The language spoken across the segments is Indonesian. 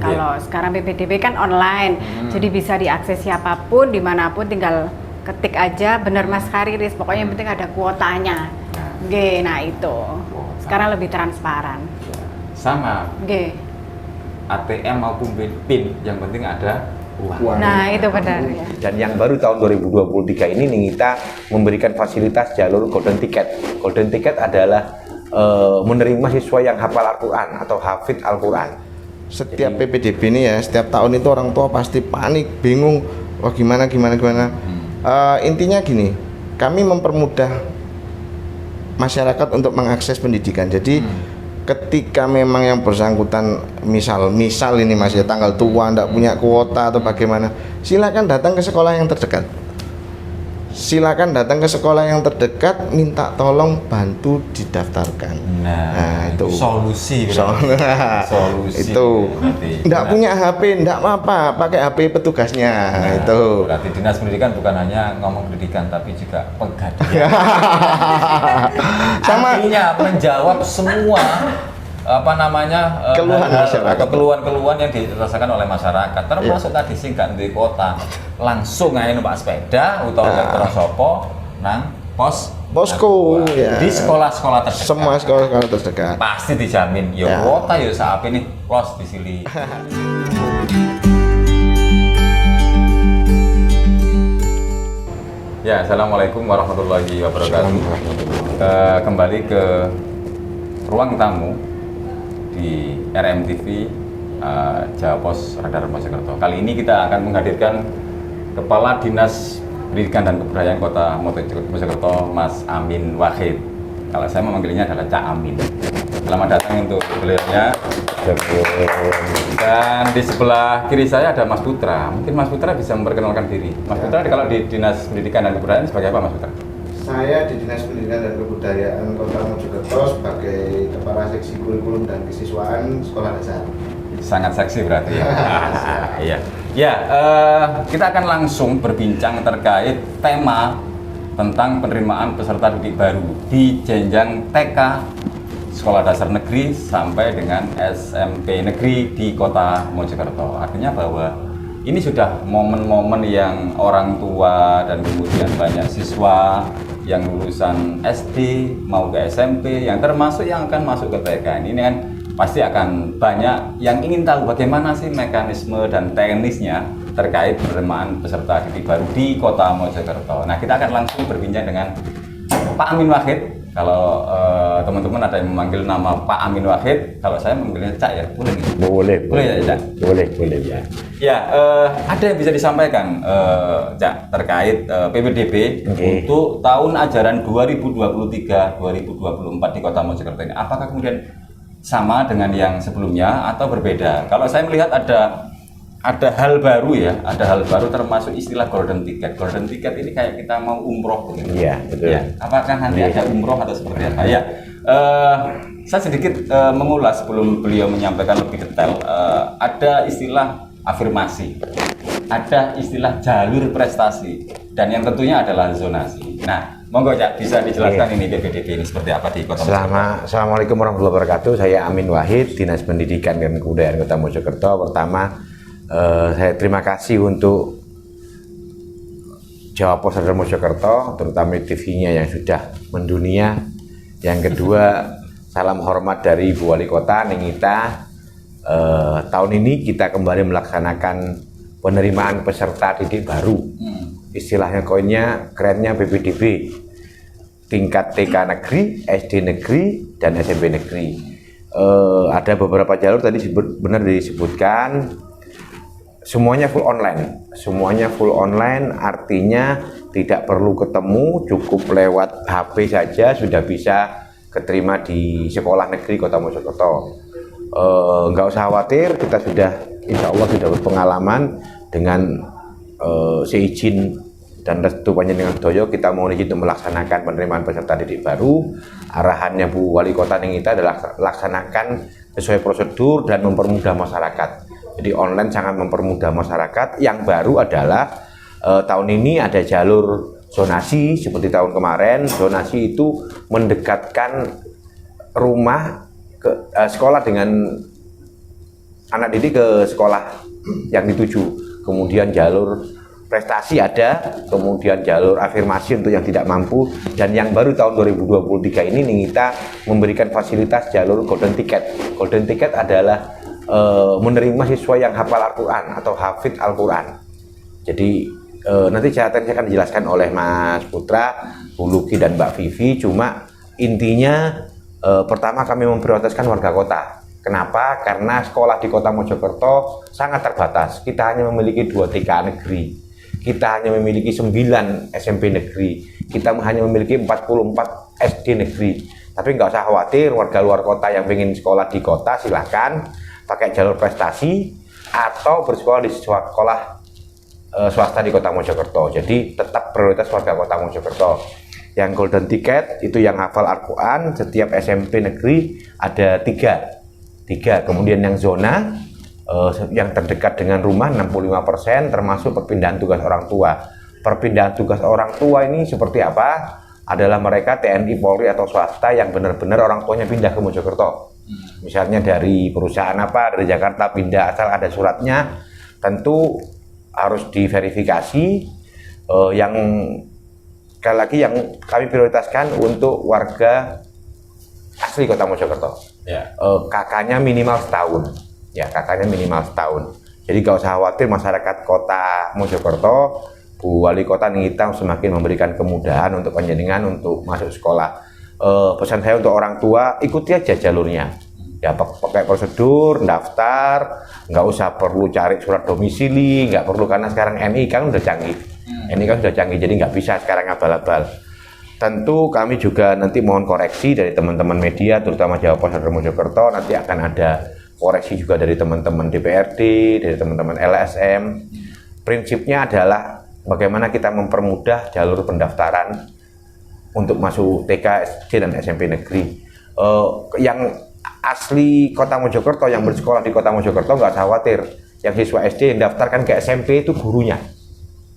Kalau sekarang PPDB kan online, jadi bisa diakses siapapun, dimanapun, tinggal ketik aja. Bener Mas Khariris, pokoknya yang penting ada kuotanya. Nah itu. Sekarang lebih transparan. Sama. ATM maupun PIN, yang penting ada uang. Nah itu benar ya. Dan yang baru tahun 2023 ini kita memberikan fasilitas jalur Golden Ticket. Golden Ticket adalah menerima siswa yang hafal Al-Quran atau hafid Al-Quran. Setiap PPDB ini ya, setiap tahun itu orang tua pasti panik, bingung, wah gimana. Intinya gini, kami mempermudah masyarakat untuk mengakses pendidikan. Jadi ketika memang yang bersangkutan misal ini Mas ya, tanggal tua, tidak punya kuota atau bagaimana, silakan datang ke sekolah yang terdekat. Silakan datang ke sekolah yang terdekat, minta tolong bantu didaftarkan. Nah itu solusi. Solusi. Itu tidak punya HP, tidak apa-apa, pakai HP petugasnya. Itu. Berarti dinas pendidikan bukan hanya ngomong pendidikan, tapi juga pegadaian. Artinya menjawab semua keluhan masyarakat atau keluhan-keluhan yang dirasakan oleh masyarakat, termasuk tadi sing gak duwe kota, langsung aja numpak sepeda utawa sopo nang posko ya. Di sekolah-sekolah terdekat. Semua sekolah-sekolah terdekat Pasti dijamin yo kuota yo saat ini pos di sini. Ya, assalamualaikum warahmatullahi wabarakatuh. Kembali ke ruang tamu di RMTV Jawa Pos Radar Mojokerto. Kali ini kita akan menghadirkan Kepala Dinas Pendidikan dan Kebudayaan Kota Mojokerto, Mas Amin Wahid. Kalau saya memanggilnya adalah Cak Amin. Selamat datang untuk beliaunya. Dan di sebelah kiri saya ada Mas Putra. Mungkin Mas Putra bisa memperkenalkan diri. Mas Putra kalau di Dinas Pendidikan dan Kebudayaan sebagai apa, Mas Putra? Saya di Dinas Pendidikan dan Kebudayaan Kota Mojokerto sebagai Kepala Seksi Kurikulum dan Kesiswaan Sekolah Dasar. Sangat seksi berarti ya. Iya. Ya, kita akan langsung berbincang terkait tema tentang penerimaan peserta didik baru di jenjang TK Sekolah Dasar Negeri sampai dengan SMP Negeri di Kota Mojokerto. Artinya bahwa ini sudah momen-momen yang orang tua dan kemudian banyak siswa yang lulusan SD mau ke SMP, yang termasuk yang akan masuk ke TK. Ini kan pasti akan banyak yang ingin tahu bagaimana sih mekanisme dan teknisnya terkait penerimaan peserta didik baru di Kota Mojokerto. Nah, kita akan langsung berbincang dengan Pak Amin Wahid. Kalau teman-teman ada yang memanggil nama Pak Amin Wahid, kalau saya memanggilnya Cak ya, boleh nih? Boleh ya, Cak? Boleh ya. Ya, ada yang bisa disampaikan, Cak, terkait PPDB untuk tahun ajaran 2023-2024 di Kota Mojokerto ini. Apakah kemudian sama dengan yang sebelumnya atau berbeda? Kalau saya melihat ada hal baru ya, ada hal baru termasuk istilah golden ticket. Golden ticket ini kayak kita mau umroh begitu. Iya, betul. Ya, apakah nanti ada umroh atau seperti apa? Ya, saya sedikit mengulas sebelum beliau menyampaikan lebih detail. Ada istilah afirmasi, ada istilah jalur prestasi, dan yang tentunya adalah zonasi. Nah, monggo Cak, bisa dijelaskan ini PPDB ini seperti apa di Kota Mojokerto? Assalamualaikum warahmatullahi wabarakatuh. Saya Amin Wahid, Dinas Pendidikan dan Kebudayaan Kota Mojokerto. Pertama, saya terima kasih untuk Jawa Pos Radar Mojokerto, terutama TV-nya yang sudah mendunia. Yang kedua, salam hormat dari Ibu Wali Kota Ningita. Tahun ini kita kembali melaksanakan penerimaan peserta didik baru. Istilahnya koinnya, kerennya PPDB. Tingkat TK negeri, SD negeri, dan SMP negeri. Ada beberapa jalur tadi benar disebutkan. Semuanya full online, artinya tidak perlu ketemu, cukup lewat HP saja sudah bisa keterima di sekolah negeri Kota Mojokerto. Nggak usah khawatir, kita insya Allah sudah berpengalaman dengan seizin dan restu Panjenengan Sedaya. Kita mohon izin untuk melaksanakan penerimaan peserta didik baru. Arahannya Bu Wali Kota Ningita adalah laksanakan sesuai prosedur dan mempermudah masyarakat. Jadi online sangat mempermudah masyarakat. Yang baru adalah tahun ini ada jalur zonasi seperti tahun kemarin. Zonasi itu mendekatkan rumah ke sekolah dengan anak didik ke sekolah yang dituju. Kemudian jalur prestasi ada, kemudian jalur afirmasi untuk yang tidak mampu, dan yang baru tahun 2023 ini Ningita memberikan fasilitas jalur golden ticket. Golden ticket adalah menerima siswa yang hafal Al-Quran atau hafid Al-Quran. Jadi nanti catatannya akan dijelaskan oleh Mas Putra, Bu Luki, dan Mbak Vivi. Cuma intinya pertama kami memprioritaskan warga kota. Kenapa? Karena sekolah di Kota Mojokerto sangat terbatas. Kita hanya memiliki 2 TK negeri. Kita hanya memiliki 9 SMP negeri. Kita hanya memiliki 44 SD negeri. Tapi nggak usah khawatir, warga luar kota yang ingin sekolah di kota silahkan pakai jalur prestasi atau bersekolah di sekolah swasta di Kota Mojokerto. Jadi tetap prioritas warga Kota Mojokerto. Yang golden ticket itu yang hafal Al-Quran, setiap SMP negeri ada 3. Kemudian yang zona yang terdekat dengan rumah 65%, termasuk perpindahan tugas orang tua. Perpindahan tugas orang tua ini seperti apa? Adalah mereka TNI, Polri, atau swasta yang benar-benar orang tuanya pindah ke Mojokerto. Misalnya dari perusahaan apa, dari Jakarta pindah, asal ada suratnya, tentu harus diverifikasi. Yang sekali lagi yang kami prioritaskan untuk warga asli Kota Mojokerto. Ya. Kakaknya minimal setahun. Ya, kakaknya minimal setahun. Jadi gak usah khawatir, masyarakat Kota Mojokerto, Bu Wali Kota Ningita semakin memberikan kemudahan untuk panjenengan untuk masuk sekolah. Pesan saya untuk orang tua, ikuti aja jalurnya. Ya, pakai prosedur, daftar, nggak usah perlu cari surat domisili, nggak perlu, karena sekarang NI kan udah canggih. NI kan sudah canggih, jadi nggak bisa sekarang abal-abal. Tentu kami juga nanti mohon koreksi dari teman-teman media, terutama Jawa Pos dan Mojokerto. Nanti akan ada koreksi juga dari teman-teman DPRD, dari teman-teman LSM. Prinsipnya adalah bagaimana kita mempermudah jalur pendaftaran untuk masuk TK, SD, dan SMP negeri. Yang asli Kota Mojokerto, yang bersekolah di Kota Mojokerto, nggak usah khawatir. Yang siswa SD yang daftarkan ke SMP itu gurunya.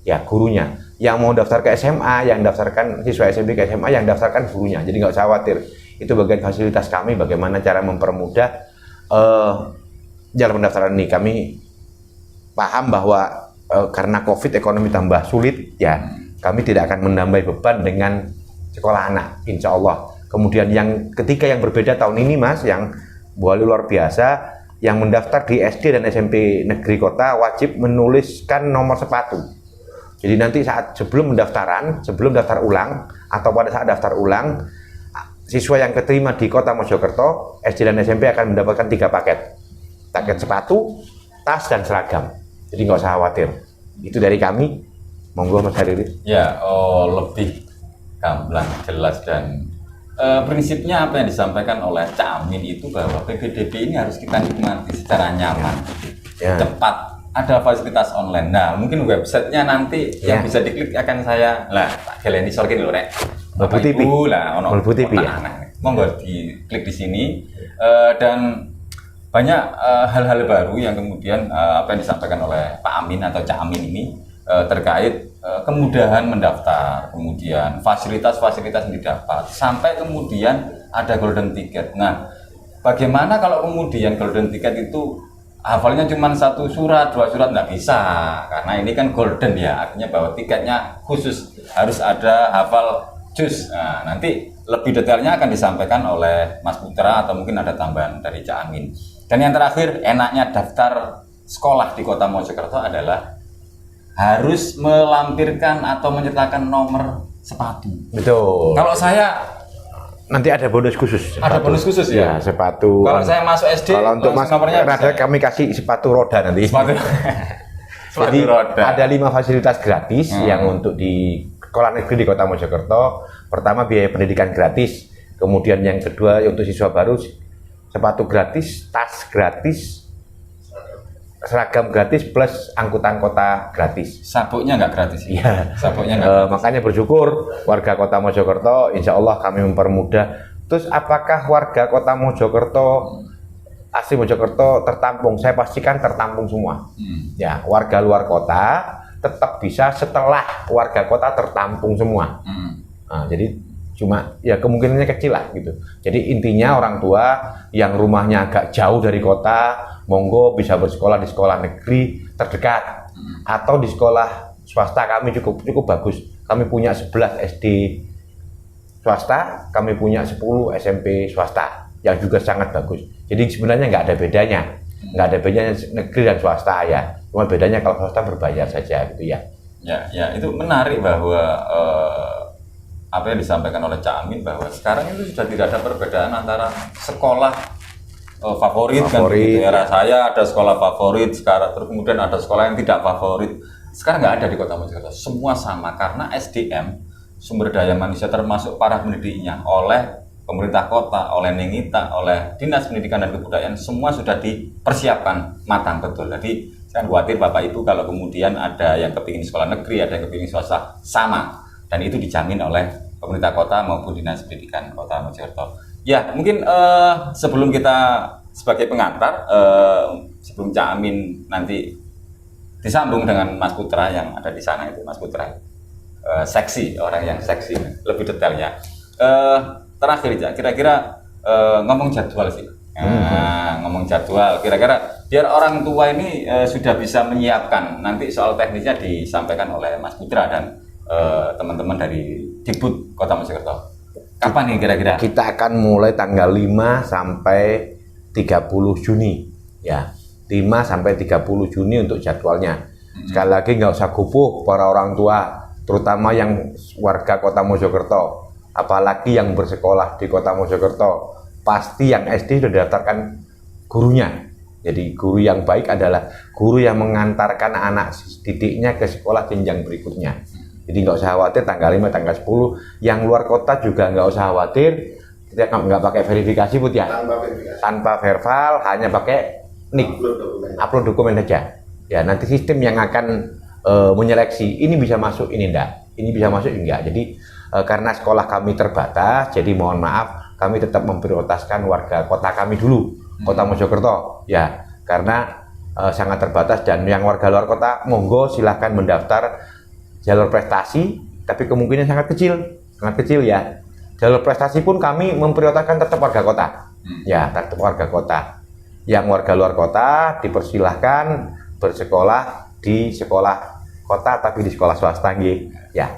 Ya, gurunya. Yang mau daftar ke SMA, yang daftarkan siswa SMP ke SMA, yang daftarkan gurunya. Jadi nggak usah khawatir. Itu bagian fasilitas kami, bagaimana cara mempermudah jalan pendaftaran ini. Kami paham bahwa karena COVID ekonomi tambah sulit, ya kami tidak akan menambah beban dengan sekolah anak, insya Allah. Kemudian yang ketiga yang berbeda tahun ini, Mas, yang boleh luar biasa, yang mendaftar di SD dan SMP negeri kota wajib menuliskan nomor sepatu. Jadi nanti sebelum daftar ulang atau pada saat daftar ulang, siswa yang keterima di Kota Mojokerto, SD dan SMP akan mendapatkan 3 paket. Paket sepatu, tas, dan seragam. Jadi nggak usah khawatir. Itu dari kami. Monggo Mas Hariri. Ya, lebih gamblang, jelas, dan prinsipnya apa yang disampaikan oleh Cak Amin itu bahwa PPDB ini harus kita nikmati secara nyaman, cepat. Ada fasilitas online. Nah, mungkin websitenya nanti yang bisa diklik akan saya galeni sorkin lho rek. Mlebu TV. Lah ono Mlebu TV ya. Monggo diklik di sini dan banyak hal-hal baru yang kemudian apa yang disampaikan oleh Pak Amin atau Cak Amin ini terkait kemudahan mendaftar, kemudian fasilitas-fasilitas yang didapat, sampai kemudian ada golden ticket. Nah, bagaimana kalau kemudian golden ticket itu hafalnya cuma 1 surat, 2 surat, nggak bisa, karena ini kan golden ya, artinya bahwa tiketnya khusus harus ada hafal juz. Nah, nanti lebih detailnya akan disampaikan oleh Mas Putra atau mungkin ada tambahan dari Cak Amin. Dan yang terakhir, enaknya daftar sekolah di Kota Mojokerto adalah harus melampirkan atau menyertakan nomor sepatu. Betul. Kalau saya nanti ada bonus khusus. Ada bonus khusus ya? Sepatu. Kalau saya masuk SD, kalau untuk Mas nomornya kami kasih sepatu roda nanti. Sepatu Jadi roda. ada 5 fasilitas gratis yang untuk di sekolah negeri di Kota Mojokerto. Pertama, biaya pendidikan gratis. Kemudian yang kedua, untuk siswa baru, sepatu gratis, tas gratis, seragam gratis, plus angkutan kota gratis. Sabuknya nggak gratis. Iya. Sabuknya nggak gratis. Makanya bersyukur warga Kota Mojokerto, insya Allah kami mempermudah. Terus apakah warga Kota Mojokerto, asli Mojokerto tertampung? Saya pastikan tertampung semua. Ya, warga luar kota tetap bisa setelah warga kota tertampung semua. Nah, jadi Cuma ya kemungkinannya kecil lah gitu. Jadi intinya orang tua yang rumahnya agak jauh dari kota, monggo bisa bersekolah di sekolah negeri terdekat atau di sekolah swasta. Kami cukup bagus. Kami punya 11 SD swasta, kami punya 10 SMP swasta yang juga sangat bagus. Jadi sebenarnya nggak ada bedanya negeri dan swasta ya. Cuma bedanya kalau swasta berbayar saja gitu ya. Ya, itu menarik bahwa apa yang disampaikan oleh Cak Amin bahwa sekarang itu sudah tidak ada perbedaan antara sekolah favorit kan gitu. Era saya ada sekolah favorit sekarang, terus kemudian ada sekolah yang tidak favorit. Sekarang nggak ada di Kota Mojokerto, semua sama karena SDM, sumber daya manusia termasuk para pendidiknya oleh pemerintah kota, oleh Ningita, oleh Dinas Pendidikan dan Kebudayaan, semua sudah dipersiapkan matang betul. Jadi saya khawatir Bapak Ibu kalau kemudian ada yang kepingin sekolah negeri, ada yang kepingin swasta, sama. Dan itu dijamin oleh pemerintah kota maupun Dinas Pendidikan Kota Mojokerto. Ya, mungkin sebelum kita sebagai pengantar, sebelum Cak Amin nanti disambung dengan Mas Putra yang ada di sana itu, Mas Putra seksi, orang yang seksi, lebih detailnya. Terakhir Cak, kira-kira ngomong jadwal sih. Ngomong jadwal, kira-kira biar orang tua ini sudah bisa menyiapkan, nanti soal teknisnya disampaikan oleh Mas Putra dan teman-teman dari Dikbud Kota Mojokerto. Kapan nih kira-kira? Kita akan mulai tanggal 5 sampai 30 Juni ya. 5 sampai 30 Juni untuk jadwalnya. Sekali lagi nggak usah gupuh para orang tua, terutama yang warga Kota Mojokerto, apalagi yang bersekolah di Kota Mojokerto. Pasti yang SD sudah didaftarkan gurunya. Jadi guru yang baik adalah guru yang mengantarkan anak didiknya ke sekolah jenjang berikutnya. Jadi nggak usah khawatir tanggal 5, tanggal 10. Yang luar kota juga nggak usah khawatir. Kita nggak pakai verifikasi Put ya. Tanpa verbal, hanya pakai NIK. Upload dokumen saja. Ya nanti sistem yang akan menyeleksi ini bisa masuk, ini enggak. Ini bisa masuk, enggak. Jadi karena sekolah kami terbatas, jadi mohon maaf kami tetap memprioritaskan warga kota kami dulu, Kota Mojokerto. Ya karena sangat terbatas dan yang warga luar kota monggo silahkan mendaftar jalur prestasi, tapi kemungkinan sangat kecil ya. Jalur prestasi pun kami memprioritaskan tetap warga kota, ya tetap warga kota. Yang warga luar kota dipersilahkan bersekolah di sekolah kota, tapi di sekolah swasta, ya.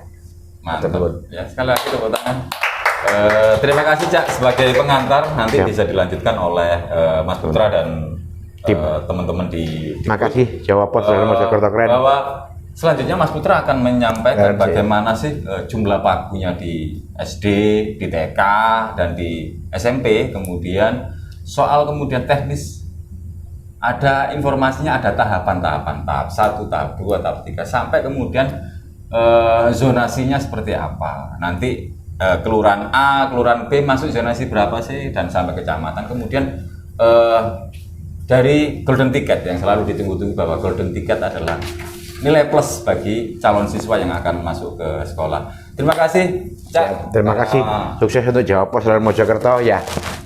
Mantap. Ya sekali lagi tepuk tangan. Terima kasih Cak sebagai pengantar. Nanti bisa dilanjutkan oleh Mas Putra dan teman-teman di. Terima kasih Jawa Pos dari Mojokerto keren. Bahwa selanjutnya Mas Putra akan menyampaikan bagaimana sih jumlah pagunya di SD, di TK, dan di SMP. Kemudian soal kemudian teknis, ada informasinya, ada tahapan-tahapan, tahap 1, tahap 2, tahap 3, sampai kemudian zonasinya seperti apa. Nanti kelurahan A, kelurahan B masuk zonasi berapa sih, dan sampai kecamatan. Kemudian dari golden ticket yang selalu ditunggu-tunggu, bahwa golden ticket adalah nilai plus bagi calon siswa yang akan masuk ke sekolah. Terima kasih Cak. Terima kasih, sukses untuk Jawa Pos dari Mojokerto ya.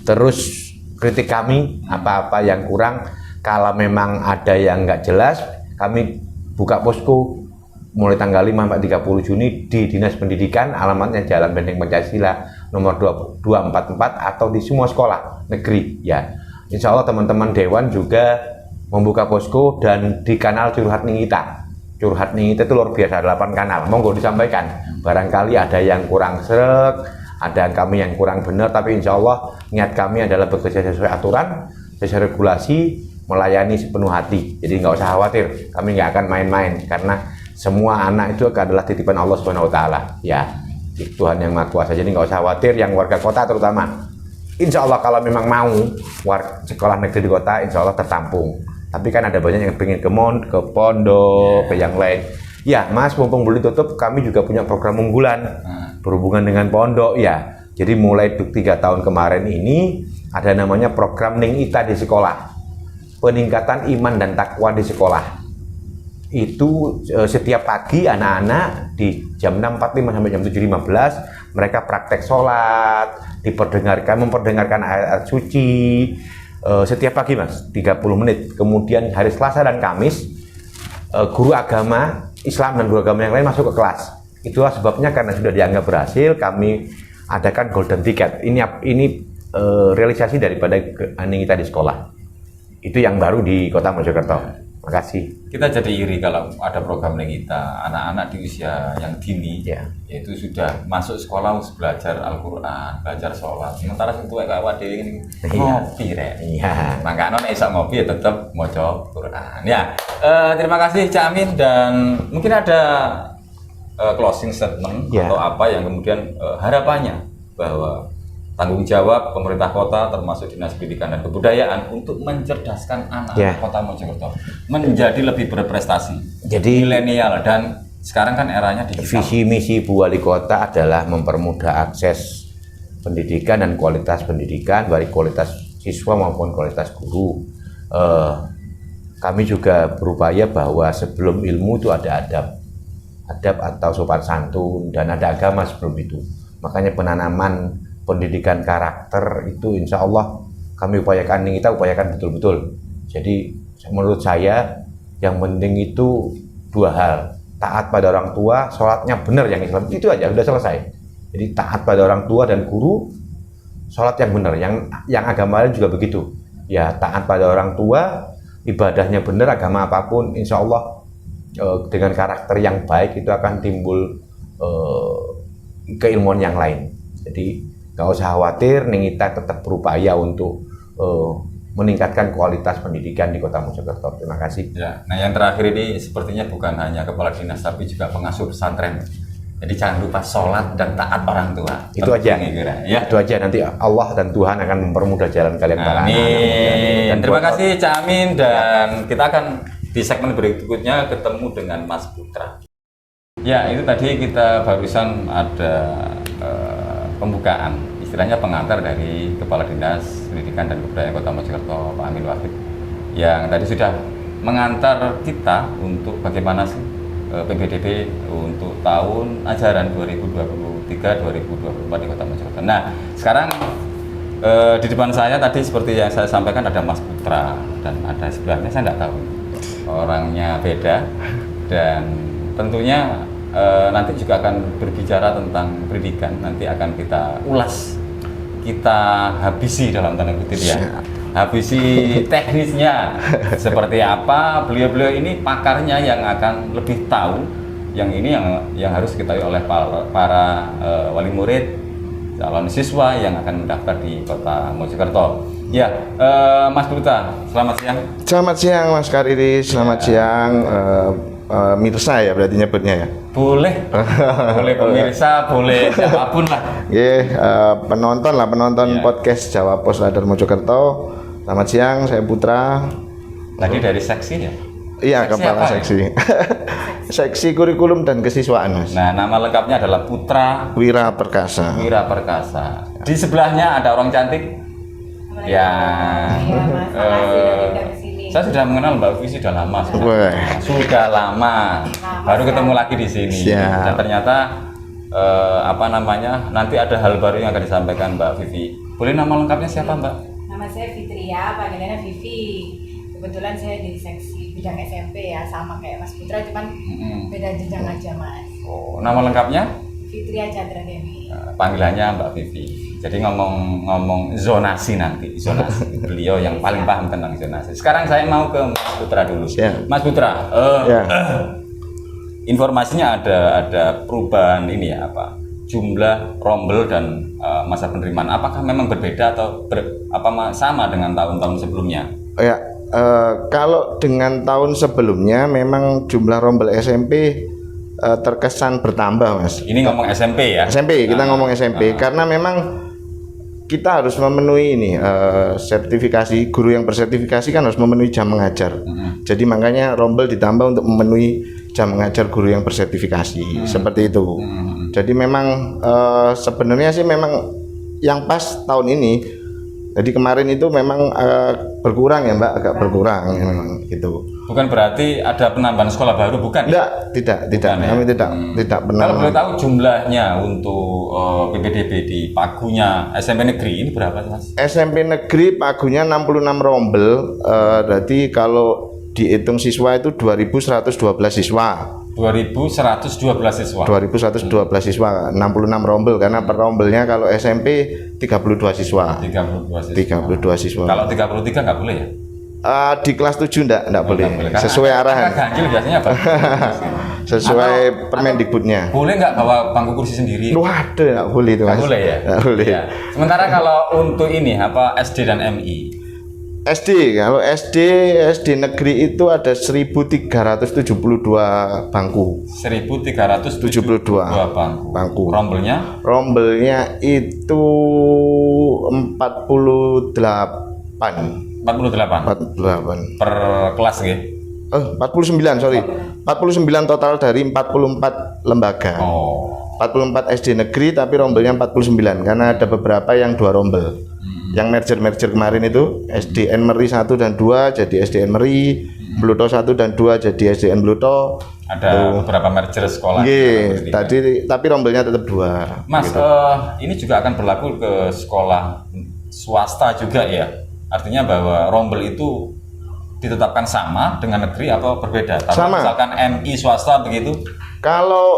Terus kritik kami apa-apa yang kurang, kalau memang ada yang nggak jelas, kami buka posko mulai tanggal 5 sampai 30 Juni di Dinas Pendidikan, alamatnya Jalan Benteng Pancasila nomor 244 atau di semua sekolah negeri ya. Insya Allah teman-teman Dewan juga membuka posko dan di kanal Curhat Ningita. Curhat Ningita itu luar biasa, 8 kanal, monggo disampaikan. Barangkali ada yang kurang sreg, ada kami yang kurang benar, tapi insya Allah niat kami adalah bekerja sesuai aturan, sesuai regulasi, melayani sepenuh hati. Jadi nggak usah khawatir, kami nggak akan main-main, karena semua anak itu adalah titipan Allah Subhanahu Wa Taala. Ya, Tuhan yang Maha Kuasa. Jadi nggak usah khawatir, yang warga kota terutama. Insya Allah kalau memang mau sekolah negeri di kota, insya Allah tertampung. Tapi kan ada banyak yang pengen ke pondok, ke yang lain. Ya, Mas, mumpung belum tutup, kami juga punya program unggulan berhubungan dengan pondok ya. Jadi mulai 3 tahun kemarin ini ada namanya program Ningita di sekolah. Peningkatan iman dan takwa di sekolah. Itu setiap pagi anak-anak di jam 6.45 sampai jam 7.15 mereka praktek sholat, memperdengarkan ayat suci setiap pagi Mas, 30 menit. Kemudian hari Selasa dan Kamis guru agama Islam dan guru agama yang lain masuk ke kelas. Itulah sebabnya, karena sudah dianggap berhasil, kami adakan golden ticket. Ini realisasi daripada anjing kita di sekolah. Itu yang baru di Kota Mojokerto. Makasih. Kita jadi iri kalau ada program yang kita anak-anak di usia yang dini, Ya. yaitu sudah masuk sekolah harus belajar Al-Quran, belajar sholat. Sementara itu kayak awak dhewe ini ngopi rek. Iya. Makanya nek iso ngopi ya tetap maca Quran. Ya, terima kasih Cak Amin, dan mungkin ada closing statement Ya. atau apa yang kemudian harapannya bahwa tanggung jawab pemerintah kota termasuk Dinas Pendidikan dan Kebudayaan untuk mencerdaskan anak Ya. Kota Mojokerto menjadi lebih berprestasi. Jadi milenial, dan sekarang kan eranya digital. visi misi Bu Wali Kota adalah mempermudah akses pendidikan dan kualitas pendidikan, baik kualitas siswa maupun kualitas guru. Kami juga berupaya bahwa sebelum ilmu itu ada adab atau sopan santun, dan ada agama sebelum itu. Makanya penanaman pendidikan karakter itu insya Allah kami upayakan, kita upayakan betul-betul. Jadi menurut saya yang penting itu dua hal: taat pada orang tua, sholatnya benar yang Islam, itu aja udah selesai. Jadi taat pada orang tua dan guru, sholat yang benar, yang agama lain juga begitu. Ya taat pada orang tua, ibadahnya benar, agama apapun, insya Allah dengan karakter yang baik itu akan timbul keilmuan yang lain. Jadi nggak usah khawatir, kita tetap berupaya untuk meningkatkan kualitas pendidikan di Kota Mojokerto. Terima kasih. Ya, nah yang terakhir ini sepertinya bukan hanya kepala dinas tapi juga pengasuh pesantren. Jadi jangan lupa sholat dan taat orang tua. Itu aja. Ya. Itu aja, nanti Allah dan Tuhan akan mempermudah jalan kalian para anak-anak. Amin. Dan Terima buat- kasih Cak Amin, dan kita akan di segmen berikutnya ketemu dengan Mas Putra. Ya, itu tadi kita barusan ada pembukaan, istilahnya pengantar dari Kepala Dinas Pendidikan dan Kebudayaan Kota Mojokerto, Pak Amin Wahid, yang tadi sudah mengantar kita untuk bagaimana sih PPDB untuk tahun ajaran 2023-2024 di Kota Mojokerto. Nah, sekarang di depan saya tadi seperti yang saya sampaikan ada Mas Putra, dan ada sebelahnya saya nggak tahu orangnya beda, dan tentunya nanti juga akan berbicara tentang pendidikan. Nanti akan kita ulas, kita habisi dalam tanda kutip ya, habisi teknisnya seperti apa. Beliau-beliau ini pakarnya yang akan lebih tahu yang ini yang harus diketahui oleh para wali murid, calon siswa yang akan mendaftar di Kota Mojokerto. Ya, Mas Putra, selamat siang. Selamat siang Mas Kariri, selamat siang Mirsa ya berarti nyebutnya ya. Boleh, boleh pemirsa, boleh siapapun lah. Penonton Ya. podcast Jawa Pos Radar Mojokerto. Selamat siang, saya Putra. Tadi dari seksi ya. Iya, Seksi kepala apa ya? seksi. Seksi kurikulum dan kesiswaan, Mas. Nah, nama lengkapnya adalah Putra Wira Perkasa. Wira Perkasa. Di sebelahnya ada orang cantik. Ya. Iya, Mas. Makasih udah diundang ke sini. Saya sudah mengenal Mbak Vivi sudah lama. Wah. Sudah lama. Baru ketemu lagi di sini. Siap. Dan ternyata nanti ada hal baru yang akan disampaikan Mbak Vivi. Boleh nama lengkapnya siapa, Mbak? Nama saya Fitria, panggilannya Vivi. Kebetulan saya di seksi bidang SMP ya, sama kayak Mas Putra, cuman beda jenjang aja Mas. Oh, nama lengkapnya? Fitria Chandra Dewi. Panggilannya Mbak Vivi. Jadi ngomong zonasi nanti, zonasi. Beliau yang paling paham tentang zonasi. Sekarang saya mau ke Mas Putra dulu. Siap. Mas Putra, Ya. informasinya ada perubahan ini ya, apa? Jumlah rombel dan masa penerimaan. Apakah memang berbeda atau sama dengan tahun-tahun sebelumnya? Ya, kalau dengan tahun sebelumnya memang jumlah rombel SMP terkesan bertambah, Mas. Ini ngomong SMP ya? SMP, kita ngomong SMP karena memang kita harus memenuhi ini sertifikasi, guru yang bersertifikasi kan harus memenuhi jam mengajar. Jadi makanya rombel ditambah untuk memenuhi jam mengajar guru yang bersertifikasi, seperti itu. Jadi memang sebenarnya sih memang yang pas tahun ini. Jadi kemarin itu memang berkurang ya Mbak, agak berkurang ya, memang gitu. Bukan berarti ada penambahan sekolah baru, bukan? Tidak. Bukan, ya? Kami tidak pernah. Kalau boleh tahu jumlahnya untuk PPDB di pagunya SMP negeri ini berapa Mas? SMP negeri pagunya 66 rombel, berarti kalau dihitung siswa itu 2.112 siswa. 2.112 siswa. 2.112 siswa, 66 rombel karena per rombelnya kalau SMP 32 siswa. 32 siswa. 32 siswa. Kalau 33 nggak boleh ya? Di kelas 7 enggak boleh. Karena Sesuai arahan. ganjil biasanya apa? Sesuai Permendikbudnya. Boleh nggak bawa bangku kursi sendiri? Waduh, enggak boleh itu, Mas. Nggak boleh ya? Nggak boleh. Ya. Sementara kalau untuk ini apa SD dan MI? SD, kalau SD negeri itu ada 1.372 bangku. 1.372 bangku. Rombelnya? Rombelnya itu 48. 48 per kelas gitu. 49, sorry. 49 total dari 44 lembaga. Oh. 44 SD negeri tapi rombelnya 49 karena ada beberapa yang 2 rombel. Yang merger kemarin itu SDN Meri 1 dan 2 jadi SDN Meri, Bluto 1 dan 2 jadi SDN Bluto. Ada beberapa merger sekolah. Iya, tapi rombelnya tetap 2. Mas, gitu. ini juga akan berlaku ke sekolah swasta juga ya? Artinya bahwa rombel itu ditetapkan sama dengan negeri atau berbeda? Sama. Misalkan MI swasta begitu? Kalau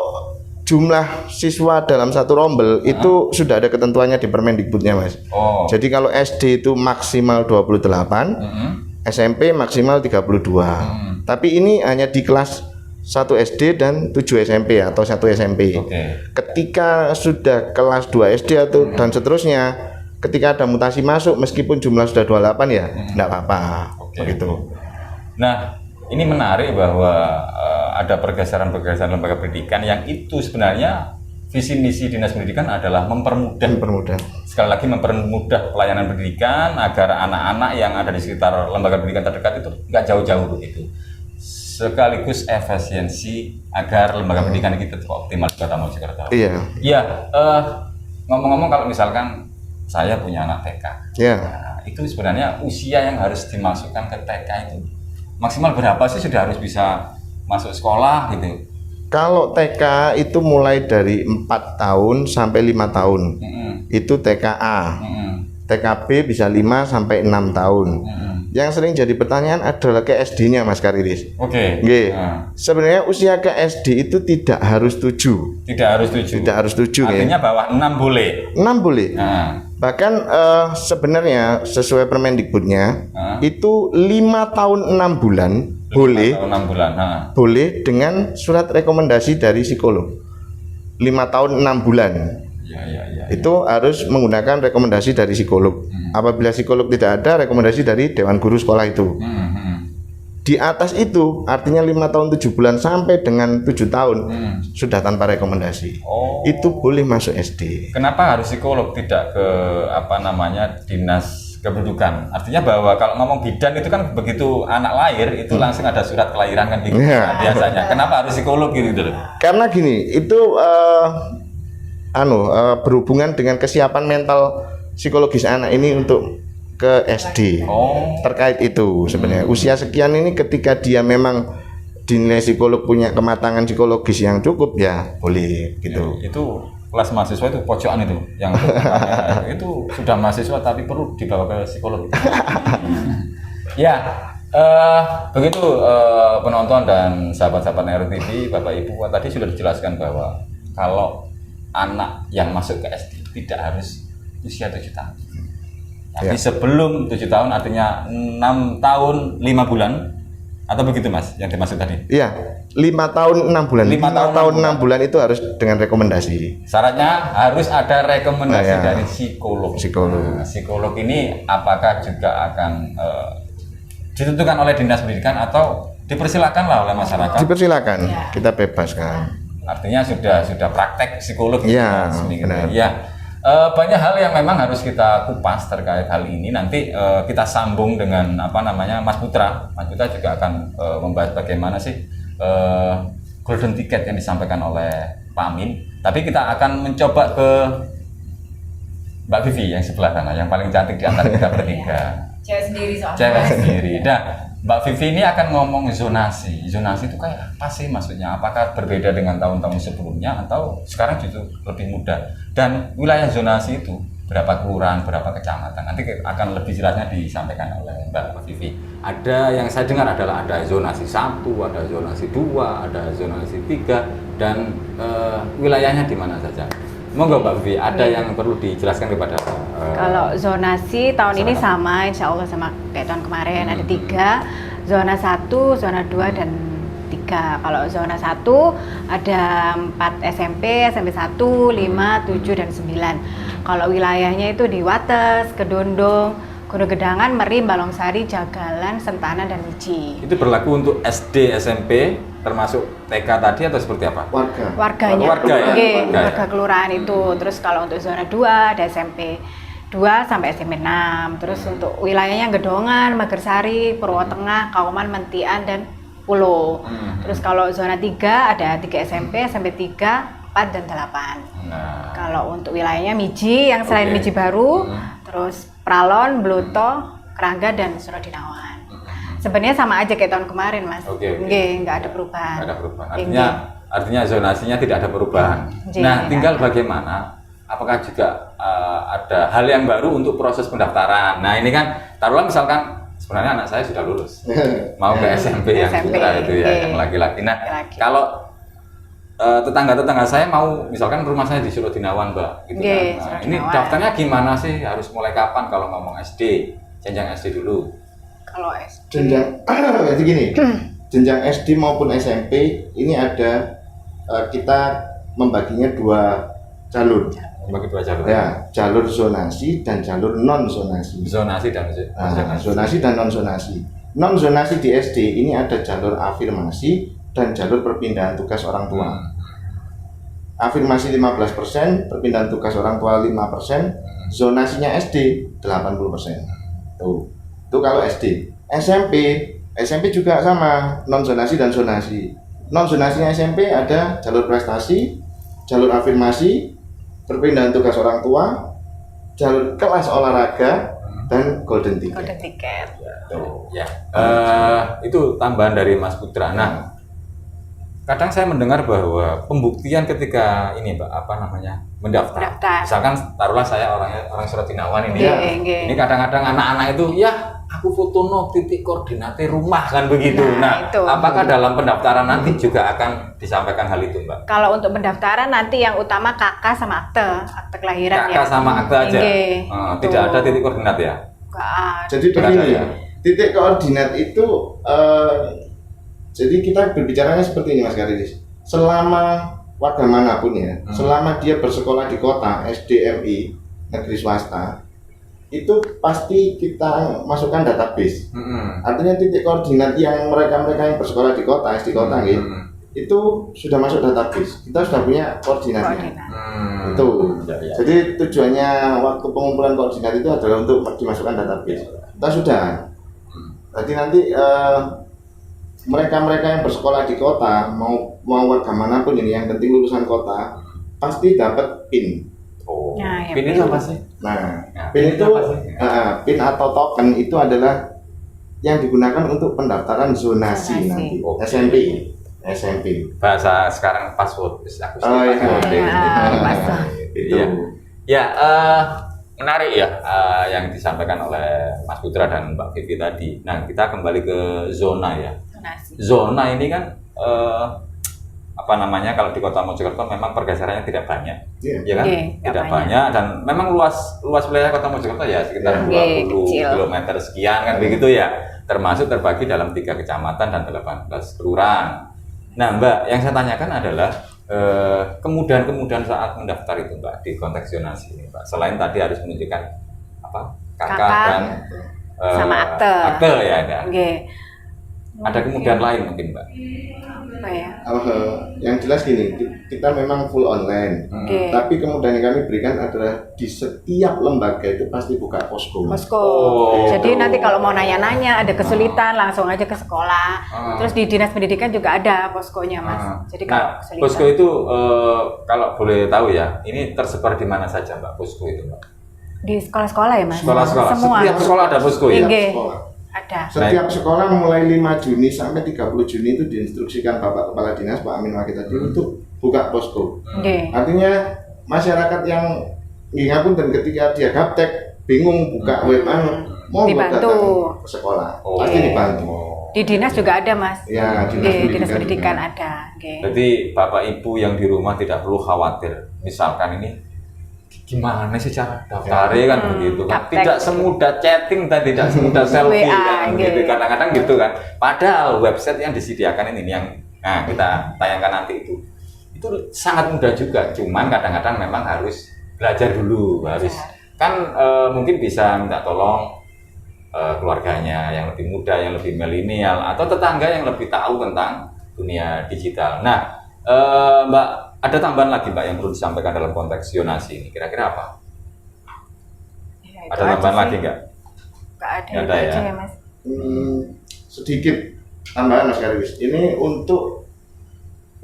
jumlah siswa dalam satu rombel itu sudah ada ketentuannya di Permendikbudnya, Mas. Oh. Jadi kalau SD itu maksimal 28, SMP maksimal 32. Tapi ini hanya di kelas 1 SD dan 7 SMP atau 1 SMP. Oke. Ketika sudah kelas 2 SD atau dan seterusnya, ketika ada mutasi masuk meskipun jumlah sudah 28 ya enggak apa-apa. Oke. Begitu. Nah, ini menarik bahwa ada pergeseran-pergeseran lembaga pendidikan yang itu sebenarnya visi misi Dinas Pendidikan adalah mempermudah. Sekali lagi mempermudah pelayanan pendidikan agar anak-anak yang ada di sekitar lembaga pendidikan terdekat itu nggak jauh-jauh begitu. Sekaligus efisiensi agar lembaga pendidikan kita optimal di Kota Mojokerto. Iya. Iya, ngomong-ngomong kalau misalkan saya punya anak TK, Ya. nah, itu sebenarnya usia yang harus dimasukkan ke TK itu maksimal berapa sih sudah harus bisa masuk sekolah gitu? Kalau TK itu mulai dari 4 tahun sampai 5 tahun. Itu TKA. TKB bisa 5 sampai 6 tahun. Yang sering jadi pertanyaan adalah ke SD-nya, Mas Kariris. Oke. Nggih. Sebenarnya usia ke SD itu tidak harus 7. Tidak harus 7. Tidak harus 7 ya. Artinya bawah 6 boleh. 6 boleh. Nah, Bahkan sebenarnya sesuai Permendikbudnya itu 5 tahun 6 bulan boleh. 6 bulan. Nah. Boleh dengan surat rekomendasi dari psikolog. 5 tahun 6 bulan. Ya. Itu harus menggunakan rekomendasi dari psikolog. Apabila psikolog tidak ada, rekomendasi dari Dewan Guru sekolah itu. Di atas itu artinya 5 tahun 7 bulan sampai dengan 7 tahun sudah tanpa rekomendasi. Oh. Itu boleh masuk SD. Kenapa harus psikolog tidak ke dinas kependudukan? Artinya bahwa kalau ngomong bidan itu kan begitu anak lahir itu langsung ada surat kelahiran kan gitu. Ya. Biasanya. Kenapa harus psikolog gitu loh? Karena gini, itu berhubungan dengan kesiapan mental psikologis anak ini untuk ke SD. Terkait itu sebenarnya usia sekian ini ketika dia memang dinilai psikolog punya kematangan psikologis yang cukup ya boleh gitu. Ya, itu kelas mahasiswa itu pojokan itu yang itu sudah mahasiswa tapi perlu dibawa ke psikolog. Ya, begitu penonton dan sahabat-sahabat Nero TV, Bapak Ibu tadi sudah dijelaskan bahwa kalau anak yang masuk ke SD tidak harus usia 7 tahun. Tapi sebelum 7 tahun artinya 6 tahun 5 bulan atau begitu Mas yang dimaksud tadi? Iya, 5 tahun 6 bulan. 5 tahun 6 bulan itu harus dengan rekomendasi. Syaratnya harus ada rekomendasi dari psikolog. Psikolog. Nah, psikolog ini apakah juga akan ditentukan oleh Dinas Pendidikan atau dipersilakan lah oleh masyarakat? Dipersilakan, kita bebaskan. Artinya sudah praktek psikolog. Iya, benar. Ya. Banyak hal yang memang harus kita kupas terkait hal ini. Nanti kita sambung dengan Mas Putra. Mas Putra juga akan membahas bagaimana sih golden ticket yang disampaikan oleh Pak Amin. Tapi kita akan mencoba ke Mbak Vivi yang sebelah sana, yang paling cantik di antara kita bertiga. Cewek sendiri soalnya. Cewek sendiri. Nah, Mbak Vivi ini akan ngomong zonasi. Zonasi itu kayak apa sih maksudnya? Apakah berbeda dengan tahun-tahun sebelumnya atau sekarang justru lebih mudah? Dan wilayah zonasi itu berapa kelurahan, berapa kecamatan. Nanti akan lebih jelasnya disampaikan oleh Mbak Vivi. Ada yang saya dengar adalah ada zonasi 1, ada zonasi 2, ada zonasi 3, dan wilayahnya di mana saja. Monggo Mbak Vivi, ada yang perlu dijelaskan kepada Kalau zonasi tahun ini sama, insya Allah sama kayak tahun kemarin, ada 3, zona 1, zona 2, dan 3. Kalau zona 1 ada 4 SMP, SMP 1, 5, 7, dan 9. Kalau wilayahnya itu di Wates, Kedondong, Gunung Gedangan, Merim, Balongsari, Jagalan, Sentana, dan Miji. itu berlaku untuk SD, SMP, termasuk TK tadi atau seperti apa? Warganya, Warga ya? Oke, Warga ya? warga kelurahan itu. Terus kalau untuk zona 2 ada SMP 2 sampai SMP 6. Terus untuk wilayahnya Gedongan, Magersari, Purwotengah, Kauman, Mentian, dan Pulo. Terus kalau zona 3 ada 3 SMP, SMP 3, 4, dan 8. Nah, Kalau untuk wilayahnya Miji, yang selain Oke. Miji Baru, terus Pralon, Bloto, Kerangga, dan Surodinawan. Sebenarnya sama aja kayak tahun kemarin, Mas. Oke. Nggak ada perubahan. nggak ada perubahan. Nggih. Artinya zonasinya tidak ada perubahan. Nggih, Nah, nggak tinggal ada. bagaimana? Apakah juga ada hal yang baru untuk proses pendaftaran? Nah, ini kan taruhlah misalkan sebenarnya anak saya sudah lulus, mau ke SMP yang SMP, putra itu ya, oke. yang laki-laki. Nah, Laki-laki. kalau tetangga-tetangga saya mau, misalkan rumah saya di Surodinawan, Mbak, gitu Nggih, kan. Nah, ini Surodinawan. daftarnya gimana sih? Harus mulai kapan kalau ngomong SD? Jenjang SD dulu. Kalau SD. Jenjang jadi gini, jenjang SD maupun SMP ini ada kita membaginya 2 jalur. Bagi 2 jalur. Ya, jalur zonasi dan jalur non zonasi. Zonasi dan Zonasi dan non zonasi. Non zonasi di SD ini ada jalur afirmasi dan jalur perpindahan tugas orang tua. Afirmasi 15%, perpindahan tugas orang tua 5%, zonasinya SD 80%. Tuh. Itu kalau SD. SMP juga sama, non zonasi dan zonasi. Non zonasinya SMP ada jalur prestasi, jalur afirmasi, perpindahan tugas orang tua, jalur kelas olahraga, dan golden ticket. Golden ticket. Tuh, ya. Itu tambahan dari Mas Putra. Nah, kadang saya mendengar bahwa pembuktian ketika ini, Mbak, mendaftar. Misalkan taruhlah saya orang Surodinawan ini. Nggih, Ya. nggih. Ini kadang-kadang anak-anak itu, ya aku fotono titik koordinate rumah kan begitu. Nah, itu. Apakah dalam pendaftaran nanti juga akan disampaikan hal itu, Mbak? Kalau untuk pendaftaran nanti yang utama KK sama akte kelahiran ya. Kakak sama akte aja. Nggih, Tidak betul. ada titik koordinat ya? Nggak ada. Jadi Nggak ada, begini, ya? titik koordinat itu jadi kita berbicaranya seperti ini Mas Karidis. Selama warga manapun ya, selama dia bersekolah di kota SDMI negeri swasta, itu pasti kita masukkan database. Artinya titik koordinat yang mereka yang bersekolah di kota, SD kota gitu, itu sudah masuk database. Kita sudah punya koordinatnya. Koordinat. Itu. Ya. Jadi tujuannya waktu pengumpulan koordinat itu adalah untuk dimasukkan database. Kita sudah. Jadi nanti mereka yang bersekolah di kota mau warga manapun ini yang penting lulusan kota pasti dapat PIN. Oh. Nah, ya, PIN itu apa sih? Nah, Nah, PIN itu apa sih? PIN atau token itu adalah yang digunakan untuk pendaftaran zonasi Zonasi. nanti. Oke. SMP. Bahasa sekarang password. Aku Oh, iya. password. Password. Itu. Iya. Ya, menarik ya yang disampaikan oleh Mas Putra dan Mbak Vivi tadi. Nah, kita kembali ke zona ya. Zonasi. Zona ini kan kalau di Kota Mojokerto memang pergeserannya tidak banyak, Iya. ya kan? Iya, nggak Tidak banyak. banyak dan memang luas wilayah Kota Mojokerto ya sekitar Iya, 20 kecil. km sekian kan begitu ya. Termasuk terbagi dalam 3 kecamatan dan 18 kelurahan. Nah, Mbak, yang saya tanyakan adalah kemudahan saat mendaftar itu, Mbak, di konteks zonasi ini, Mbak. Selain tadi harus menunjukkan KK dan sama akte. Akte ya ada. Nggih. Ada kemudahan lain mungkin, Mbak. Apa ya? Yang jelas gini, kita memang full online. Oke. Tapi kemudian yang kami berikan adalah di setiap lembaga itu pasti buka posko. Posko. Oh. Jadi nanti kalau mau nanya-nanya ada kesulitan langsung aja ke sekolah. Terus di Dinas Pendidikan juga ada poskonya, Mas. Jadi kalau Nah, kesulitan. posko itu kalau boleh tahu ya, ini tersebar di mana saja, Mbak, posko itu, Mbak? Di sekolah-sekolah ya, Mas. Sekolah-sekolah. Semua. Setiap sekolah ada posko ya. Nggih. Sekolah. Ada. Setiap sekolah mulai 5 Juni sampai 30 Juni itu diinstruksikan Bapak Kepala Dinas Pak Amin Wakil tadi untuk buka posko. Nggih. Artinya masyarakat yang ngapunten ketika dia gaptek bingung buka web mau Dibantu. datang ke sekolah pasti dibantu. Di dinas juga ada, Mas. Ya, Dinas pendidikan ada. Oke. Jadi Bapak Ibu yang di rumah tidak perlu khawatir. Misalkan ini gimana sih cara daftarnya kan begitu kan. Gaptek. Tidak semudah chatting dan tidak semudah selfie WA, kan begitu. gitu. Kadang-kadang gitu kan. Padahal website yang disediakan ini yang kita tayangkan nanti itu sangat mudah juga. Cuman kadang-kadang memang harus belajar dulu, harus kan mungkin bisa minta tolong keluarganya yang lebih muda, yang lebih milenial, atau tetangga yang lebih tahu tentang dunia digital. Nah, Mbak, ada tambahan lagi Mbak yang perlu disampaikan dalam konteks zonasi ini. Kira-kira apa? Ya, itu Ada aja tambahan sih. lagi nggak? Nggak ada, Nggak itu ada aja ya? ya, Mas. Sedikit tambahan Mas Karis. Ini untuk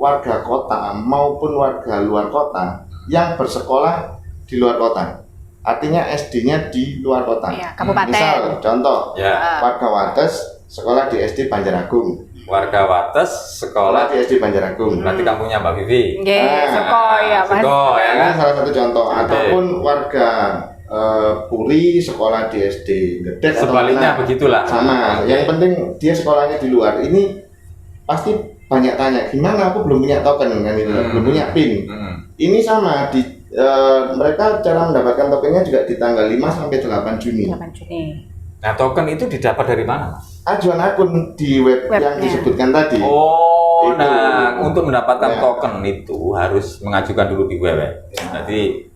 warga kota maupun warga luar kota yang bersekolah di luar kota. Artinya SD-nya di luar kota. Iya, kabupaten. Misal contoh, Ya, warga Wates sekolah di SD Banjaragung. warga Wates Sekolah sekolah di SD Banjaragung. berarti kampungnya Mbak Vivi. Nggih, Seko ya, Mas. Seko ya Ini kan? salah satu contoh. Oke. Ataupun warga Puri sekolah di SD Gedek atau Sebaliknya mana. begitulah. Sama. Yang penting dia sekolahnya di luar. Ini pasti banyak tanya, gimana aku belum punya token kan itu, belum punya PIN. Ini sama di mereka cara mendapatkan tokennya juga di tanggal 5 sampai 8 Juni. 8 Juni. Nah, token itu didapat dari mana, Mas? Ajuan akun di web Webnya. yang disebutkan tadi. Oh, Itu. nah untuk mendapatkan Ya. token itu harus mengajukan dulu di web. Ya.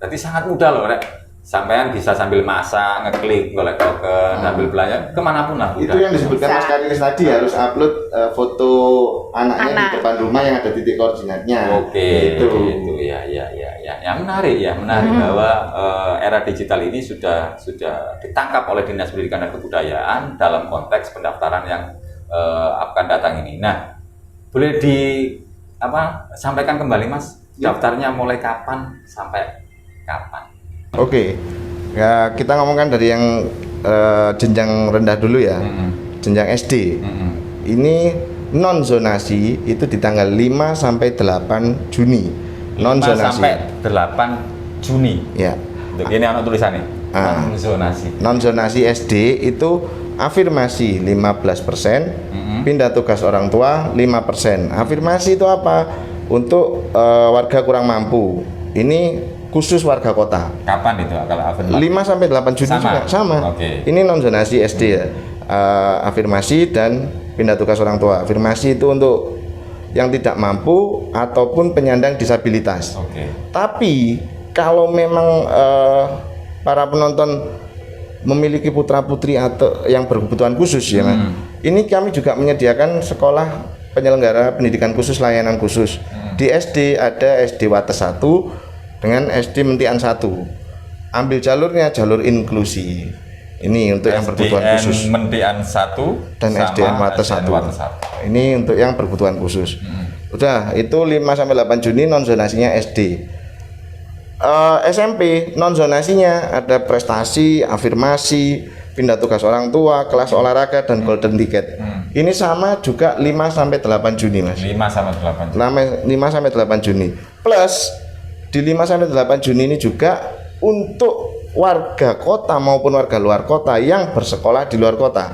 Jadi sangat mudah loh, Rek. Sampean bisa sambil masak, ngeklik, golek token, sambil belanja, kemanapun lah. Itu mudah. yang disebutkan Bisa. Mas Karis tadi harus upload foto anaknya di Anak. depan rumah yang ada titik koordinatnya. Oke, Itu. itu ya. Menarik bahwa era digital ini sudah ditangkap oleh Dinas Pendidikan dan Kebudayaan dalam konteks pendaftaran yang akan datang ini. Nah, boleh sampaikan kembali Mas, Ya. daftarnya mulai kapan sampai kapan? Oke, ya kita ngomongkan dari yang jenjang rendah dulu ya, jenjang SD. Ini non zonasi itu di tanggal 5 sampai 8 Juni. Non 5 zonasi. sampai 8 Juni. Ya. Untuk ini anak tulisannya. Ah. Non zonasi. Non zonasi SD itu afirmasi 15%, pindah tugas orang tua 5%. Afirmasi itu apa? Untuk warga kurang mampu. Ini khusus warga kota. Kapan itu kalau afirmasi? 5 sampai 8 Juni Sama? juga sama. Oke. Ini non zonasi SD ya. Afirmasi dan pindah tugas orang tua. Afirmasi itu untuk yang tidak mampu ataupun penyandang disabilitas. Oke. Tapi kalau memang para penonton memiliki putra-putri atau yang berkebutuhan khusus ya kan. Ini kami juga menyediakan sekolah penyelenggara pendidikan khusus layanan khusus. Di SD ada SD Wates 1 dengan SD Mentian 1. Ambil jalurnya jalur inklusi. Ini untuk yang berkebutuhan khusus. Mentian 1 Dan sama SDN Wates 1. Ini untuk yang berkebutuhan khusus. Udah, itu 5 sampai 8 Juni non zonasinya SD. SMP non zonasinya ada prestasi, afirmasi, pindah tugas orang tua, kelas olahraga dan golden ticket. Ini sama juga 5 sampai 8 Juni, Mas. 5 sampai 8 Juni. 5 sampai 8 Juni. Plus di 5 sampai 8 Juni ini juga untuk warga kota maupun warga luar kota yang bersekolah di luar kota.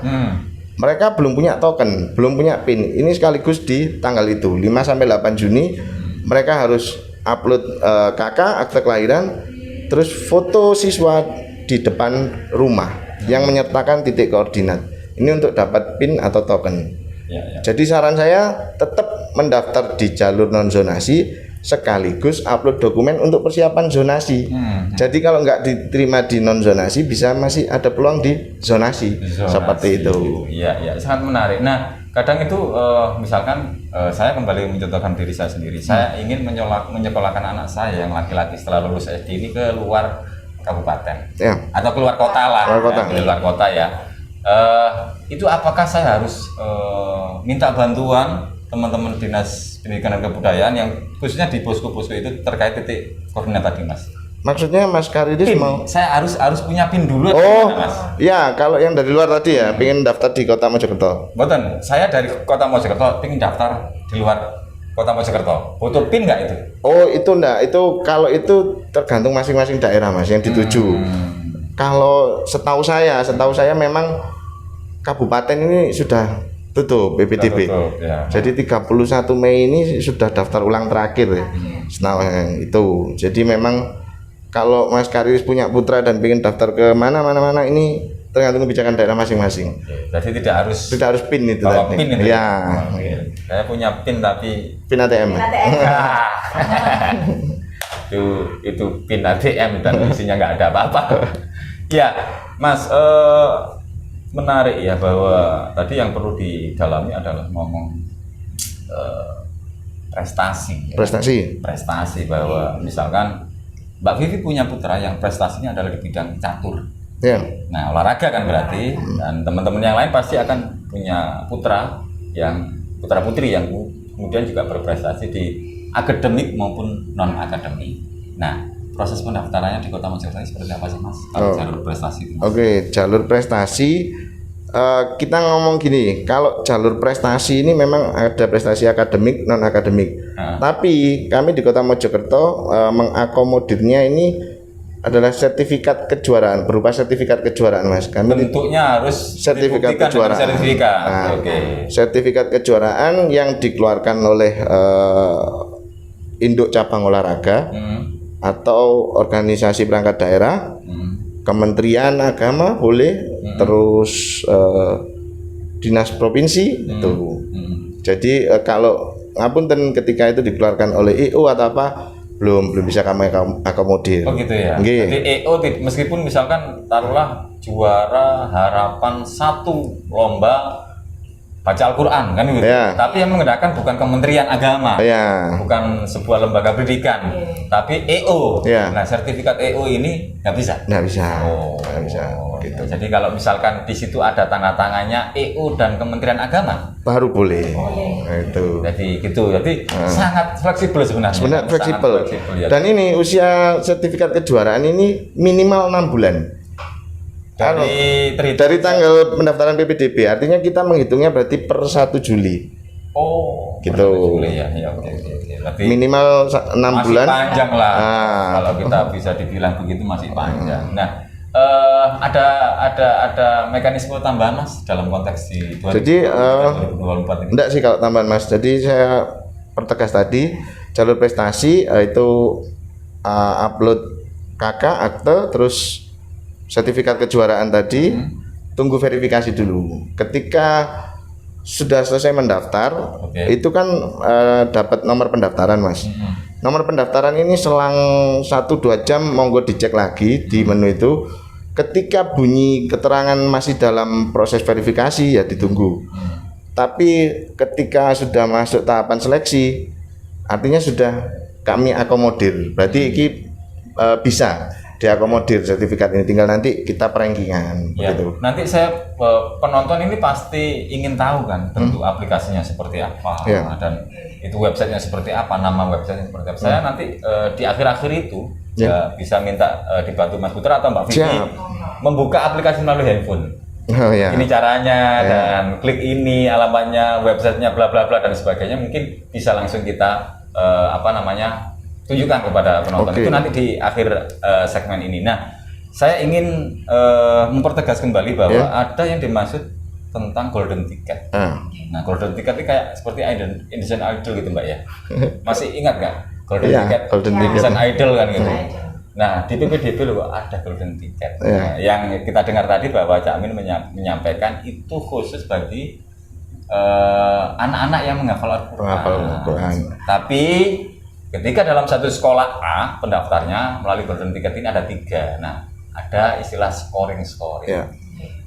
Mereka belum punya token, belum punya PIN. Ini sekaligus di tanggal itu 5 sampai 8 Juni mereka harus upload KK, akte kelahiran, terus foto siswa di depan rumah yang menyertakan titik koordinat. Ini untuk dapat PIN atau token. Ya. Jadi saran saya tetap mendaftar di jalur non zonasi sekaligus upload dokumen untuk persiapan zonasi. Jadi kalau nggak diterima di non zonasi bisa masih ada peluang di zonasi. Seperti itu. Iya, sangat menarik. Nah, kadang itu misalkan saya kembali mencontohkan diri saya sendiri. Saya ingin menyekolahkan anak saya yang laki-laki setelah lulus SD ini ke luar kabupaten. Ya. Atau keluar kota lah. Luar kota. Ya, luar kota ya. Itu apakah saya harus minta bantuan teman-teman Dinas Pendidikan dan Kebudayaan yang khususnya di posko-posko itu terkait titik koordinat tadi, Mas? Maksudnya Mas Karidis PIN. mau? Saya harus punya PIN dulu atau Oh, gimana, Mas? ya kalau yang dari luar tadi ya, pengen daftar di Kota Mojokerto. Boten, saya dari Kota Mojokerto ingin daftar di luar Kota Mojokerto. Butuh PIN nggak itu? Oh itu enggak, itu kalau itu tergantung masing-masing daerah Mas yang dituju. Kalau setahu saya memang kabupaten ini sudah tutup PPDB. Tutup, ya. Jadi 31 Mei ini sudah daftar ulang terakhir ya. Setahu yang itu. Jadi memang kalau Mas Kariris punya putra dan ingin daftar ke mana ini tergantung kebijakan daerah masing-masing. Jadi tidak harus PIN itu bawa tadi. PIN itu. Ya. Oke. Saya punya PIN tapi PIN ATM. itu PIN ATM dan isinya nggak ada apa-apa. Ya, Mas, menarik ya bahwa tadi yang perlu didalami adalah ngomong prestasi. Prestasi bahwa misalkan Mbak Vivi punya putra yang prestasinya adalah di bidang catur. Ya. Nah, olahraga kan berarti, dan teman-teman yang lain pasti akan punya putra putri yang kemudian juga berprestasi di akademik maupun non akademik. Nah, proses pendaftarannya di Kota Mojokerto seperti apa sih Mas? Kalau jalur prestasi itu, Mas? Oke, jalur prestasi kita ngomong gini, kalau jalur prestasi ini memang ada prestasi akademik, non akademik. Tapi kami di Kota Mojokerto mengakomodirnya ini adalah sertifikat kejuaraan, berupa sertifikat kejuaraan Mas. Kami bentuknya harus sertifikat dibuktikan dengan kejuaraan. sertifikat. Nah, Oke. sertifikat kejuaraan yang dikeluarkan oleh induk cabang olahraga atau organisasi perangkat daerah, Kementerian Agama boleh, terus dinas provinsi itu. Jadi kalau ngapunten ketika itu dikeluarkan oleh IO atau apa belum bisa kami akomodir. Oh gitu ya. Nggih. Jadi EO meskipun misalkan taruhlah juara harapan 1 lomba baca Al-Quran kan gitu. Ya. Tapi yang menggerakkan bukan Kementerian Agama, Ya. bukan sebuah lembaga pendidikan, tapi EO. Ya. Nah, sertifikat EO ini nggak bisa. Nggak bisa. Oh, Nggak bisa. Gitu. Jadi kalau misalkan di situ ada tanda tangannya EO dan Kementerian Agama, Baru boleh. Nah, itu. jadi gitu. Jadi sangat fleksibel sebenarnya. Sebenarnya Sangat fleksibel. ya. Dan ini usia sertifikat kejuaraan ini minimal 6 bulan. Dari tanggal pendaftaran PPDB, artinya kita menghitungnya berarti per 1 Juli. Oh, Gitu. Boleh ya. Ya, oke. Berarti Minimal 6 masih bulan. panjang lah. Nah. Kalau kita bisa dibilang begitu masih panjang. Nah, ada mekanisme tambahan Mas dalam konteks di 2024 ini. Enggak sih kalau tambahan Mas. Jadi saya pertegas tadi jalur prestasi itu upload KK akte terus sertifikat kejuaraan tadi, tunggu verifikasi dulu. Ketika sudah selesai mendaftar, itu kan dapat nomor pendaftaran Mas. Nomor pendaftaran ini selang 1-2 jam monggo dicek lagi di menu itu. Ketika bunyi keterangan masih dalam proses verifikasi ya ditunggu. Tapi ketika sudah masuk tahapan seleksi, artinya sudah kami akomodir. Berarti ini bisa diakomodir sertifikat ini, tinggal nanti kita perengkingan Ya, begitu. nanti saya penonton ini pasti ingin tahu kan bentuk aplikasinya seperti apa dan itu websitenya seperti apa, nama websitenya seperti apa. Saya nanti di akhir-akhir itu bisa minta dibantu Mas Putra atau Mbak Vivi membuka aplikasi melalui handphone. Oh, ya. Ini caranya dan klik ini alamatnya, websitenya bla bla bla dan sebagainya, mungkin bisa langsung kita tunjukkan kepada penonton. Itu nanti di akhir segmen ini. Nah, saya ingin mempertegas kembali bahwa ada yang dimaksud tentang golden ticket. Nah, golden ticket ini kayak seperti Indonesian Idol gitu Mbak ya. Masih ingat nggak golden ticket? Golden ticket. Indonesian Idol kan gitu. Nah, di PPDB loh ada golden ticket. Nah, yang kita dengar tadi bahwa Cak Amin menyampaikan itu khusus bagi anak-anak yang menghafal Al-Quran. Tapi ketika dalam satu sekolah A pendaftarnya melalui golden ticket ini ada 3. Nah, ada istilah scoring.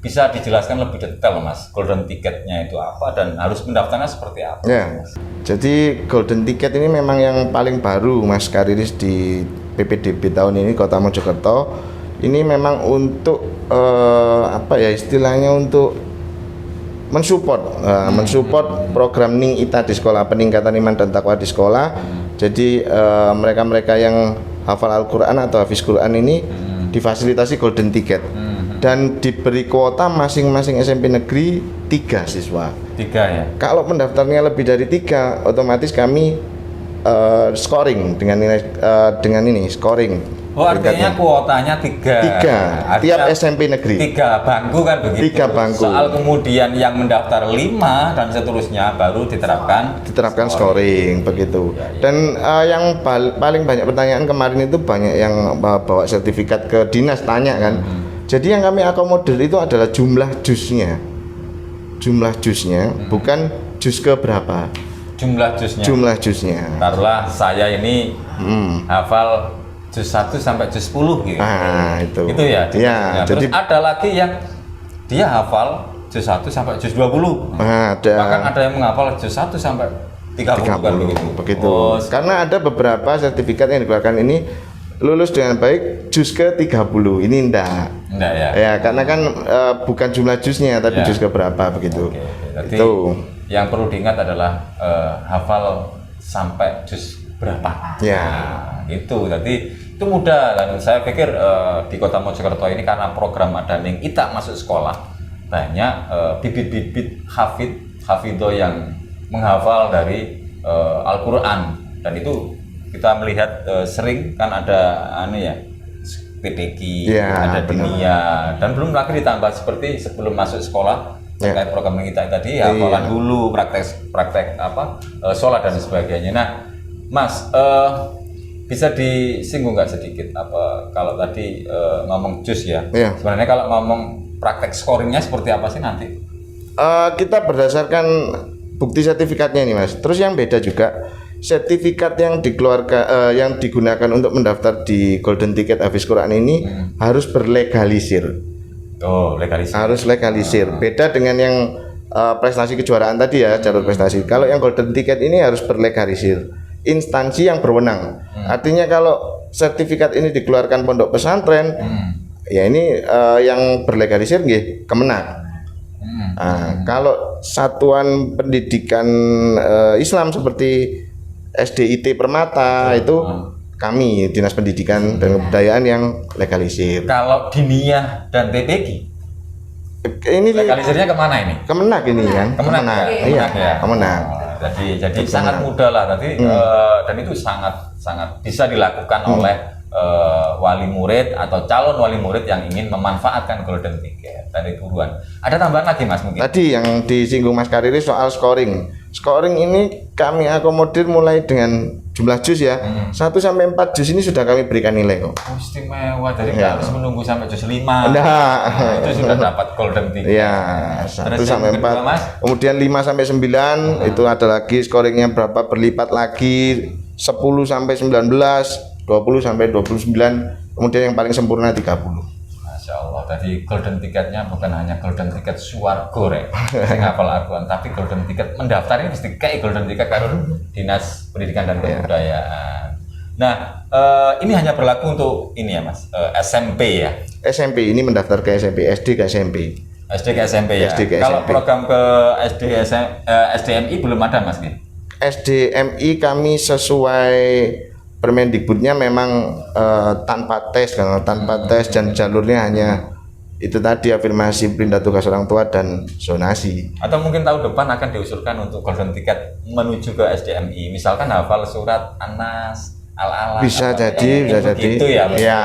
Bisa dijelaskan lebih detail Mas, golden ticketnya itu apa dan harus pendaftarnya seperti apa? Mas? Jadi golden ticket ini memang yang paling baru Mas Kariris di PPDB tahun ini Kota Mojokerto. Ini memang untuk istilahnya untuk mensupport program Ning Ita di sekolah, peningkatan iman dan takwa di sekolah. Jadi mereka-mereka yang hafal Al-Quran atau hafiz Quran ini difasilitasi golden ticket. dan diberi kuota masing-masing SMP negeri 3 siswa. 3 ya. Kalau pendaftarnya lebih dari 3, otomatis kami scoring dengan ini scoring. Oh, artinya kuotanya 3. 3 tiap SMP negeri. 3 bangku kan begitu. 3 bangku. Soal kemudian yang mendaftar 5 dan seterusnya baru diterapkan scoring begitu. Dan yang paling banyak pertanyaan kemarin itu banyak yang bawa sertifikat ke dinas tanya kan. Jadi yang kami akomodir itu adalah jumlah jusnya. Bukan jus ke berapa. Jumlah jusnya. Taruhlah saya ini hafal juz 1 sampai juz 10 gitu. Nah, itu. Itu ya. Ya, terus jadi ada lagi yang dia hafal juz 1 sampai juz 20. ada. Bahkan ada yang menghafal juz 1 sampai 30 kan begitu. Oh, karena ada beberapa sertifikat yang dikeluarkan ini lulus dengan baik juz ke 30. Ini enggak ya. Ya, karena kan bukan jumlah jusnya tapi juz ke berapa begitu. Jadi itu yang perlu diingat adalah hafal sampai juz berapa. Ya. Nah, itu. Jadi itu mudah, dan saya pikir di Kota Mojokerto ini karena program Adaning Ita masuk sekolah, banyak bibit-bibit hafidho yang menghafal dari Al-Quran, dan itu kita melihat sering kan ada PPQ, ada dunia, dan belum lagi ditambah seperti sebelum masuk sekolah terkait program kita tadi, hafalan dulu, praktek sholat dan sebagainya. Nah, Mas, bisa disinggung nggak sedikit kalau tadi ngomong jus ya? Sebenarnya kalau ngomong praktek scoringnya seperti apa sih nanti? Kita berdasarkan bukti sertifikatnya nih Mas. Terus yang beda juga sertifikat yang dikeluarkan yang digunakan untuk mendaftar di Golden Ticket Hafiz Quran ini harus berlegalisir. Oh, legalisir. Harus legalisir. Beda dengan yang prestasi kejuaraan tadi ya, jalur prestasi. Kalau yang Golden Ticket ini harus berlegalisir. Instansi yang berwenang. Artinya kalau sertifikat ini dikeluarkan pondok pesantren, ya ini yang berlegalisir nggih Kemenak. Kalau satuan pendidikan Islam seperti SDIT Permata itu kami Dinas Pendidikan dan Kebudayaan yang legalisir. Kalau Diniyah dan PPQ ini legalisirnya kemana ini? Kemenak ini kan? Kemenak. Iya, ya. Kemenak. Jadi sangat mudah lah tadi, dan itu sangat bisa dilakukan oleh wali murid atau calon wali murid yang ingin memanfaatkan Golden Ticket dari buruan. Ada tambahan lagi Mas mungkin? Tadi yang disinggung Mas Kariri soal scoring. Scoring ini kami akomodir mulai dengan jumlah juz ya. 1 sampai 4 juz ini sudah kami berikan nilai kok. Oh, istimewa. Jadi nggak harus menunggu sampai juz 5. Itu sudah dapat Golden Ticket. Iya, 1 sampai 4. Mas? Kemudian 5 sampai 9 itu ada lagi scoringnya berapa berlipat lagi. 10 sampai 19, 20 sampai 29, kemudian yang paling sempurna 30. Masya Allah, tadi Golden Ticketnya bukan hanya Golden Ticket suwargo rek, saya ngapal akuan, tapi Golden Ticket mendaftar ini mesti kayak Golden Ticket karo Dinas Pendidikan dan Kebudayaan. Nah, ini hanya berlaku untuk ini ya Mas, SMP ya? SMP ini mendaftar ke SMP, SD ke SMP. SD ke SMP ya? SD ke Kalau SMP. program ke SDMI belum ada Mas nih? SDMI kami sesuai Permendikbudnya memang tanpa tes dan jalurnya hanya itu tadi afirmasi perintah tugas orang tua dan zonasi. Atau mungkin tahun depan akan diusulkan untuk Golden Ticket menuju ke SDMI, misalkan hafal surat An-Nas, Al-Alaq. Bisa jadi. Itu ya. Ya.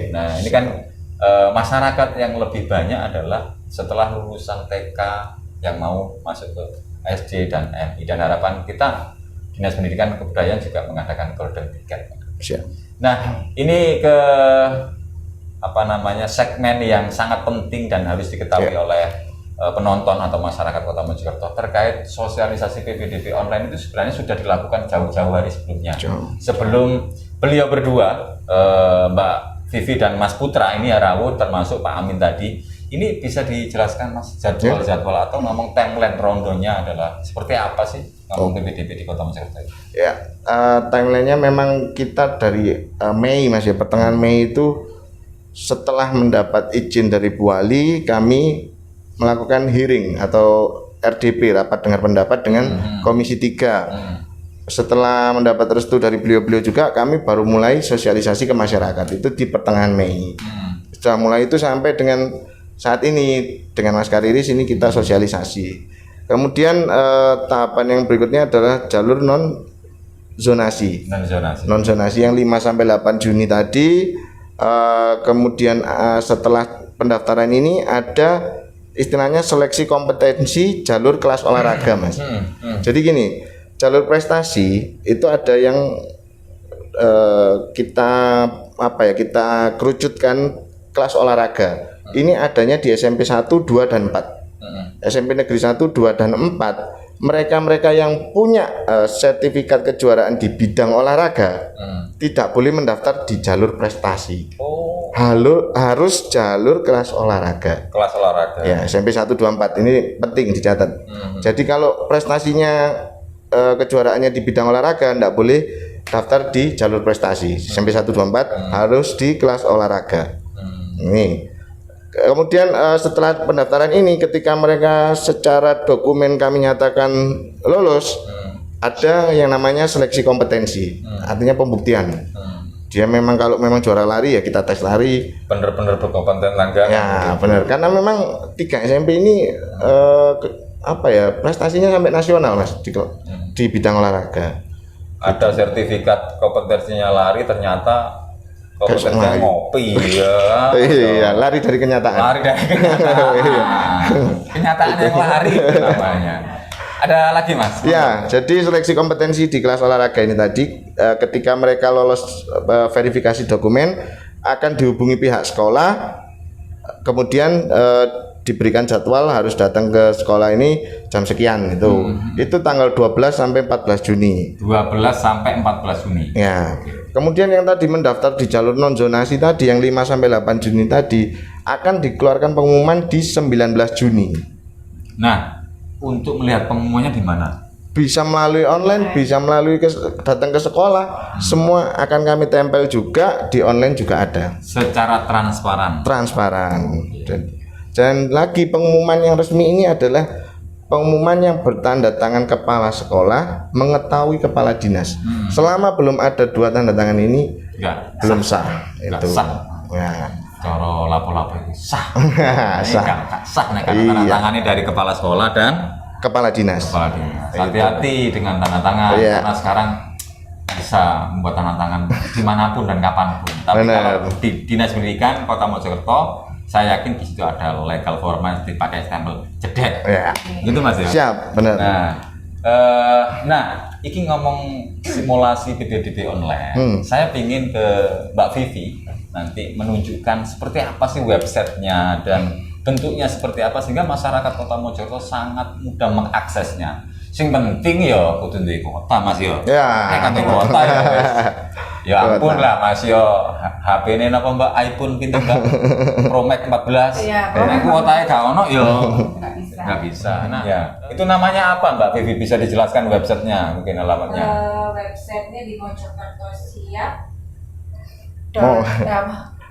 Nah, ini kan masyarakat yang lebih banyak adalah setelah lulusan TK yang mau masuk ke SD dan MI, dan harapan kita Dinas Pendidikan dan Kebudayaan juga mengadakan Golden Ticket. Siap. Nah, ini ke segmen yang sangat penting dan harus diketahui oleh penonton atau masyarakat Kota Mojokerto terkait sosialisasi PPDB online itu sebenarnya sudah dilakukan jauh-jauh hari sebelumnya. Sebelum beliau berdua, Mbak Vivi dan Mas Putra ini ya rawuh, termasuk Pak Amin tadi. Ini bisa dijelaskan Mas jadwal atau ngomong timeline rondonya adalah seperti apa sih ngomong PPDB di Kota Mojokerto? Ya, timelinenya memang kita dari Mei Mas ya, pertengahan Mei itu setelah mendapat izin dari Bu Wali, kami melakukan hearing atau RDP, rapat dengar pendapat dengan Komisi 3. Setelah mendapat restu dari beliau-beliau juga, kami baru mulai sosialisasi ke masyarakat itu di pertengahan Mei. Sudah mulai itu sampai dengan saat ini dengan Mas Kariris ini kita sosialisasi. Kemudian tahapan yang berikutnya adalah jalur non zonasi. Non zonasi yang 5 sampai 8 Juni tadi. Kemudian setelah pendaftaran ini ada istilahnya seleksi kompetensi jalur kelas olahraga, Mas. Jadi gini, jalur prestasi itu ada yang kita kita kerucutkan kelas olahraga. Ini adanya di SMP 1, 2 dan 4. SMP Negeri 1, 2 dan 4. Mereka-mereka yang punya sertifikat kejuaraan di bidang olahraga tidak boleh mendaftar di jalur prestasi. Harus jalur kelas olahraga. Kelas olahraga. Ya, SMP 1, 2, 4 ini penting dicatat. Jadi kalau prestasinya kejuaraannya di bidang olahraga tidak boleh daftar di jalur prestasi. SMP 1, 2, 4 harus di kelas olahraga. Ini. Kemudian setelah pendaftaran ini, ketika mereka secara dokumen kami nyatakan lolos, ada yang namanya seleksi kompetensi, artinya pembuktian. Dia memang kalau memang juara lari ya kita tes lari. Bener-bener berkompeten langgang. Ya benar, karena memang 3 SMP ini prestasinya sampai nasional, Mas, di bidang olahraga. Ada sertifikat kompetensinya lari, ternyata kompetensinya ngopi ya. Iya, lari dari kenyataan. Lari dari kenyataan. Kenyataan yang lari namanya. Ada lagi, Mas? Ya, jadi seleksi kompetensi di kelas olahraga ini tadi ketika mereka lolos verifikasi dokumen akan dihubungi pihak sekolah, kemudian diberikan jadwal harus datang ke sekolah ini jam sekian itu. Itu tanggal 12 sampai 14 Juni. 12 sampai 14 Juni. Ya. Kemudian yang tadi mendaftar di jalur non zonasi tadi yang 5 sampai 8 Juni tadi akan dikeluarkan pengumuman di 19 Juni. Nah, untuk melihat pengumumannya di mana? Bisa melalui online, bisa melalui datang ke sekolah, semua akan kami tempel juga, di online juga ada. Secara transparan. Transparan. Dan lagi pengumuman yang resmi ini adalah pengumuman yang bertanda tangan kepala sekolah mengetahui kepala dinas. Selama belum ada 2 tanda tangan ini belum sah. Nggak Itu. sah. Ya. Cara lapo-lapo itu sah. Sah. Nggak sah nih karena tanda tangannya dari kepala sekolah dan kepala dinas. kepala dinas. Hati-hati dengan tanda tangan karena sekarang bisa membuat tanda tangan dimanapun dan kapanpun. Tapi kalau di Dinas Pendidikan Kota Mojokerto, saya yakin di situ ada legal formal dipakai stempel jedek. Ya. Gitu, Mas ya. Siap, benar. Nah, iki ngomong simulasi PPDB online. Saya pingin ke Mbak Vivi nanti menunjukkan seperti apa sih websitenya dan bentuknya seperti apa sehingga masyarakat Kota Mojokerto sangat mudah mengaksesnya. Sing penting ya kudu duwe kuota, Mas yo. Ya. Nek kate kuota ya wis. Ya ampun lah, Mas yo. HP-ne napa Mbak iPhone pinten Mbak? Pro Max 14. Iya, Nek kuotanya gak ono yo. Nggak bisa. Nggak bisa. Nah, ya. Itu namanya apa, Mbak Vivi? Bisa dijelaskan websitenya, mungkin alamatnya. Websitenya di Mojokerto Siap.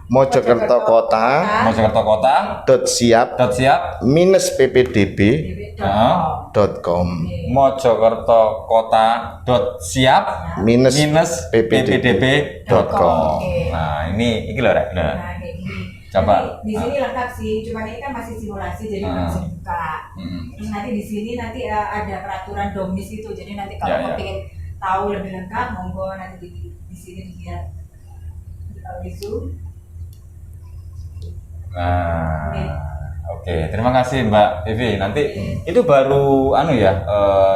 Mojokerto Kota Mojokerto Kota .siap .siap ppdb .com Mojokerto Kota .siap ppdb.com. Nah, ini lho Rek. Nah, coba. Di sini lengkap sih, cuman ini kan masih simulasi jadi belum bisa dibuka. Terus nanti di sini nanti ada peraturan domis itu. Jadi nanti kalau mau pengen tahu lebih lengkap, monggo nanti di sini dilihat di Zoom. Nah, oke. Terima kasih Mbak Vivi. Nanti itu baru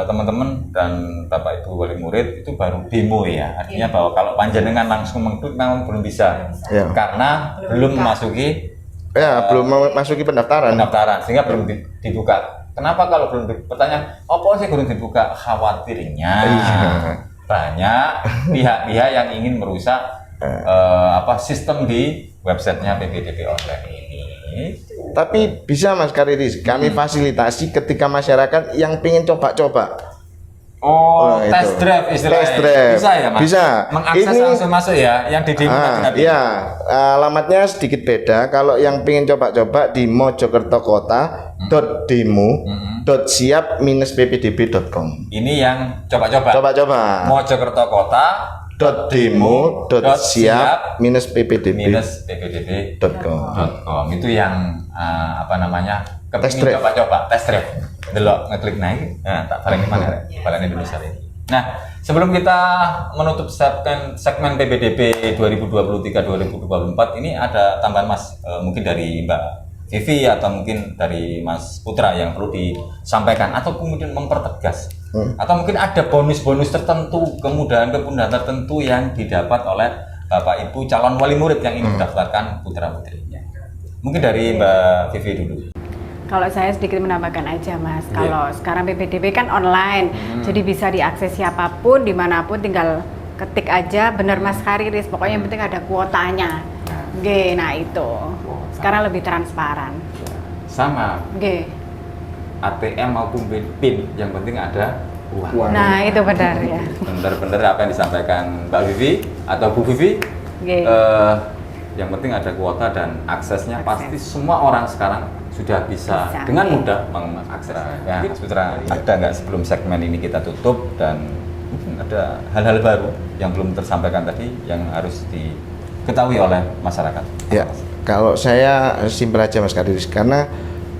teman-teman dan Bapak Ibu wali murid itu baru demo ya. Artinya bahwa kalau panjenengan langsung mengklik memang belum bisa. Karena belum memasuki belum memasuki pendaftaran sehingga belum dibuka. Kenapa kalau belum pertanyaan? Apa sih belum dibuka? Khawatirnya banyak pihak-pihak yang ingin merusak sistem di websitenya PPDB online ini. Tapi bisa Mas Kariris, kami fasilitasi ketika masyarakat yang pengen coba-coba. Test drive istilahnya. Test drive. Bisa ya, Mas? Bisa. Mengakses langsung masuk ya, yang di demo tadi. Iya, alamatnya sedikit beda. Kalau yang pengen coba-coba di mojokertokota.demo.siap-ppdb.com. Ini yang coba-coba. Coba-coba. Mojokerto Kota demo.siap-ppdb.com. Itu yang Test kepingin drive. coba-coba test drive, delok ngeklik naik, tak paling mana paling Indonesia ini. Nah, sebelum kita menutup segmen PPDB 2023-2024 ini ada tambahan Mas, mungkin dari Mbak Vivi atau mungkin dari Mas Putra yang perlu disampaikan atau kemudian mempertegas, atau mungkin ada bonus-bonus tertentu, kemudahan-kemudahan tertentu yang didapat oleh Bapak Ibu calon wali murid yang ingin mendaftarkan putra-putrinya. Mungkin dari Mbak Vivi dulu. Kalau saya sedikit menambahkan aja Mas, kalau sekarang PPDB kan online, jadi bisa diakses siapapun, dimanapun, tinggal ketik aja, bener Mas Kariris, pokoknya yang penting ada kuotanya. Nah itu, sekarang lebih transparan. Sama, G. ATM maupun PIN, yang penting ada uang. Nah itu benar ya. Benar-benar apa yang disampaikan Mbak Vivi atau Bu Vivi, yang penting ada kuota dan aksesnya pasti semua orang sekarang sudah bisa dengan mudah mengakses. Ya, Mas Putra, ada nggak sebelum segmen ini kita tutup dan mungkin ada hal-hal baru yang belum tersampaikan tadi yang harus diketahui oleh masyarakat? Ya, kalau saya simpel aja Mas Kariris, karena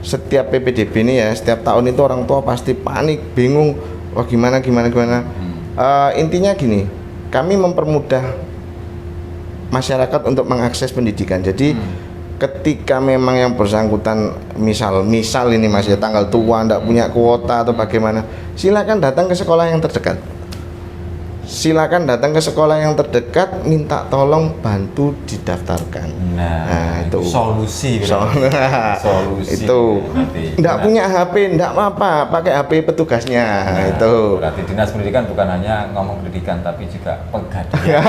setiap PPDB ini ya, setiap tahun itu orang tua pasti panik, bingung, wah gimana. Intinya gini, kami mempermudah masyarakat untuk mengakses pendidikan. Jadi ketika memang yang bersangkutan misal ini Mas ya, tanggal tua, nggak punya kuota atau bagaimana, silakan datang ke sekolah yang terdekat. Minta tolong bantu didaftarkan. Nah, itu solusi. Solusi. Itu nggak punya HP, nggak apa-apa, pakai HP petugasnya. Itu. Berarti dinas pendidikan bukan hanya ngomong pendidikan, tapi juga pegadaian.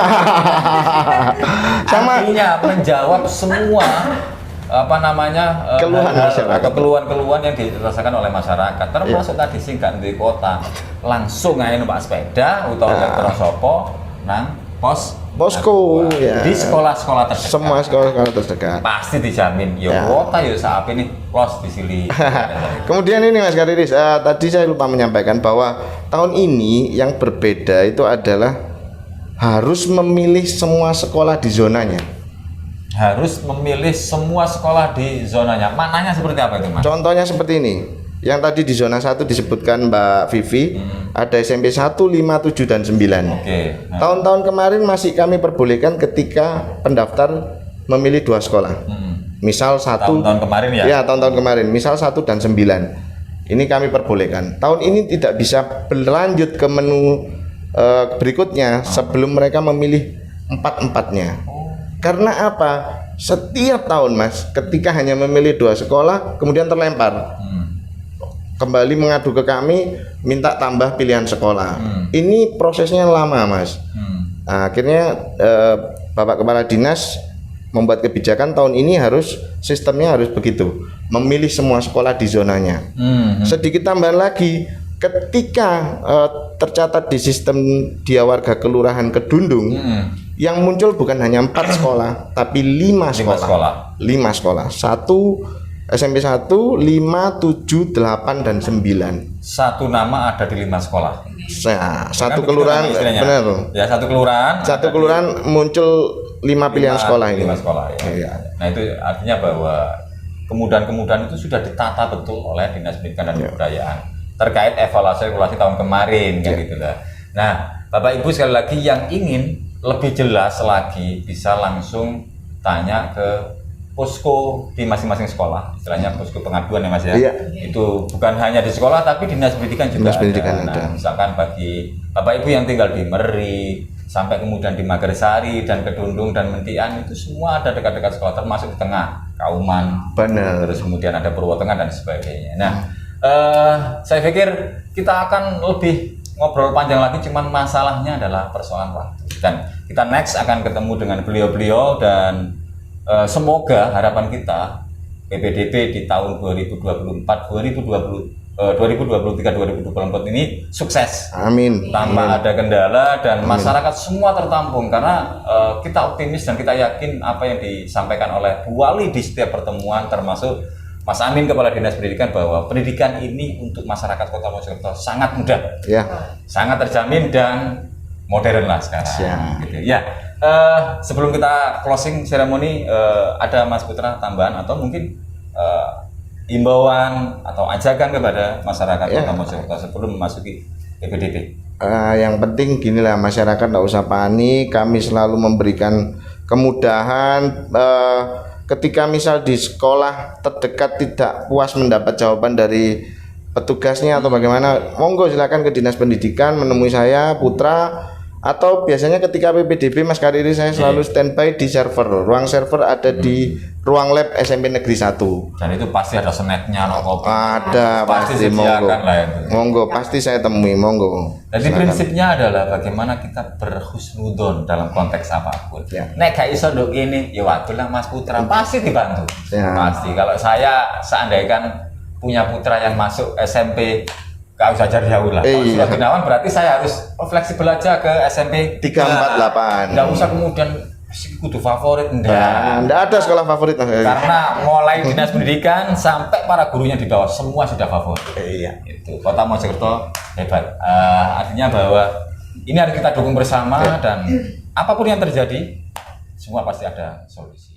Sama. Artinya menjawab semua keluhan masyarakat atau keluhan-keluhan yang dirasakan oleh masyarakat, termasuk tadi sih nggak di kota, langsung aja numpak sepeda atau elektron sopo nang posko ya. Di sekolah-sekolah terdekat. Semua sekolah terdekat. Pasti dijamin. Kuota saat ini los di sini. Kemudian ini Mas Kariris, tadi saya lupa menyampaikan bahwa tahun ini yang berbeda itu adalah harus memilih semua sekolah di zonanya. Harus memilih semua sekolah di zonanya. Maknanya seperti apa itu Mas? Contohnya seperti ini. Yang tadi di zona 1 disebutkan Mbak Vivi, ada SMP 1, 5, 7, dan 9. Tahun-tahun kemarin masih kami perbolehkan ketika pendaftar memilih 2 sekolah. Misal 1 tahun-tahun kemarin ya? Ya, tahun-tahun kemarin. Misal 1 dan 9. Ini kami perbolehkan. Tahun ini tidak bisa berlanjut ke menu berikutnya sebelum mereka memilih 4-4-nya. Karena apa? Setiap tahun Mas, ketika hanya memilih 2 sekolah, kemudian terlempar. Kembali mengadu ke kami, minta tambah pilihan sekolah. Ini prosesnya lama Mas. Nah, akhirnya Bapak Kepala Dinas membuat kebijakan tahun ini sistemnya harus begitu, memilih semua sekolah di zonanya. Sedikit tambahan lagi, ketika tercatat di sistem Dia Warga Kelurahan Kedundung, yang muncul bukan hanya 4 sekolah, tapi 5 sekolah. 5 sekolah. 1 SMP 1, 5, 7, 8, dan 9. Satu nama ada di 5 sekolah. Satu kelurahan, benar. Ya, satu kelurahan. Satu kelurahan muncul 5 pilihan sekolah ini. 5 sekolah ya. Nah, itu artinya bahwa kemudahan-kemudahan itu sudah ditata betul oleh Dinas Pendidikan dan Kebudayaan terkait evaluasi tahun kemarin kan gitu lah. Nah, Bapak Ibu sekali lagi yang ingin lebih jelas lagi bisa langsung tanya ke posko di masing-masing sekolah, istilahnya posko pengaduan ya Mas ya. Itu bukan hanya di sekolah tapi Dinas Pendidikan juga ada. Nah, misalkan bagi Bapak Ibu yang tinggal di Meri sampai kemudian di Magersari dan Kedundung dan Mentian, itu semua ada dekat-dekat sekolah, termasuk di tengah Kauman. Benar. Terus kemudian ada Purwotengah dan sebagainya. Nah, saya pikir kita akan lebih ngobrol panjang lagi, cuman masalahnya adalah persoalan waktu. Dan kita next akan ketemu dengan beliau-beliau dan semoga harapan kita PPDB di tahun 2023-2024 ini sukses. Amin. Tanpa ada kendala dan masyarakat semua tertampung, karena kita optimis dan kita yakin apa yang disampaikan oleh Bu Wali di setiap pertemuan, termasuk Mas Amin Kepala Dinas Pendidikan, bahwa pendidikan ini untuk masyarakat Kota Mojokerto sangat mudah, sangat terjamin dan modern lah sekarang. Siap. Gitu. Ya, sebelum kita closing seremoni, ada Mas Putra tambahan atau mungkin imbauan atau ajakan kepada masyarakat Ya. Kota Mojokerto sebelum memasuki PPDB? Yang penting gini lah, masyarakat nggak usah panik, kami selalu memberikan kemudahan. Ketika misal di sekolah terdekat tidak puas mendapat jawaban dari petugasnya atau bagaimana, monggo silakan ke Dinas Pendidikan menemui saya, Putra. Atau biasanya ketika PPDB Mas Kariri saya selalu standby di server. Ruang server ada di ruang lab SMP Negeri 1. Dan itu pasti ada snacknya, no kopi. Ada pasti monggo. disediakan lah itu. Monggo pasti saya temui, monggo. Jadi Silakan. prinsipnya adalah bagaimana kita berhusnudon dalam konteks apapun. Ya. Nek gak iso nduk ini, ya waktu lah Mas Putra pasti dibantu. Ya. Pasti. Kalau saya seandainya punya putra yang masuk SMP, gak usah cari jauh lah. Kalau Iya. sudah Gunawan berarti saya harus fleksibel aja ke SMP 348. Nggak usah kemudian kudu favorit, Ya, enggak ada sekolah favorit Mas Kariri. karena mulai dinas pendidikan sampai para gurunya di bawah semua sudah favorit. Iya. Itu Kota Mojokerto hebat. Artinya bahwa ini harus kita dukung bersama dan apapun yang terjadi semua pasti ada solusi.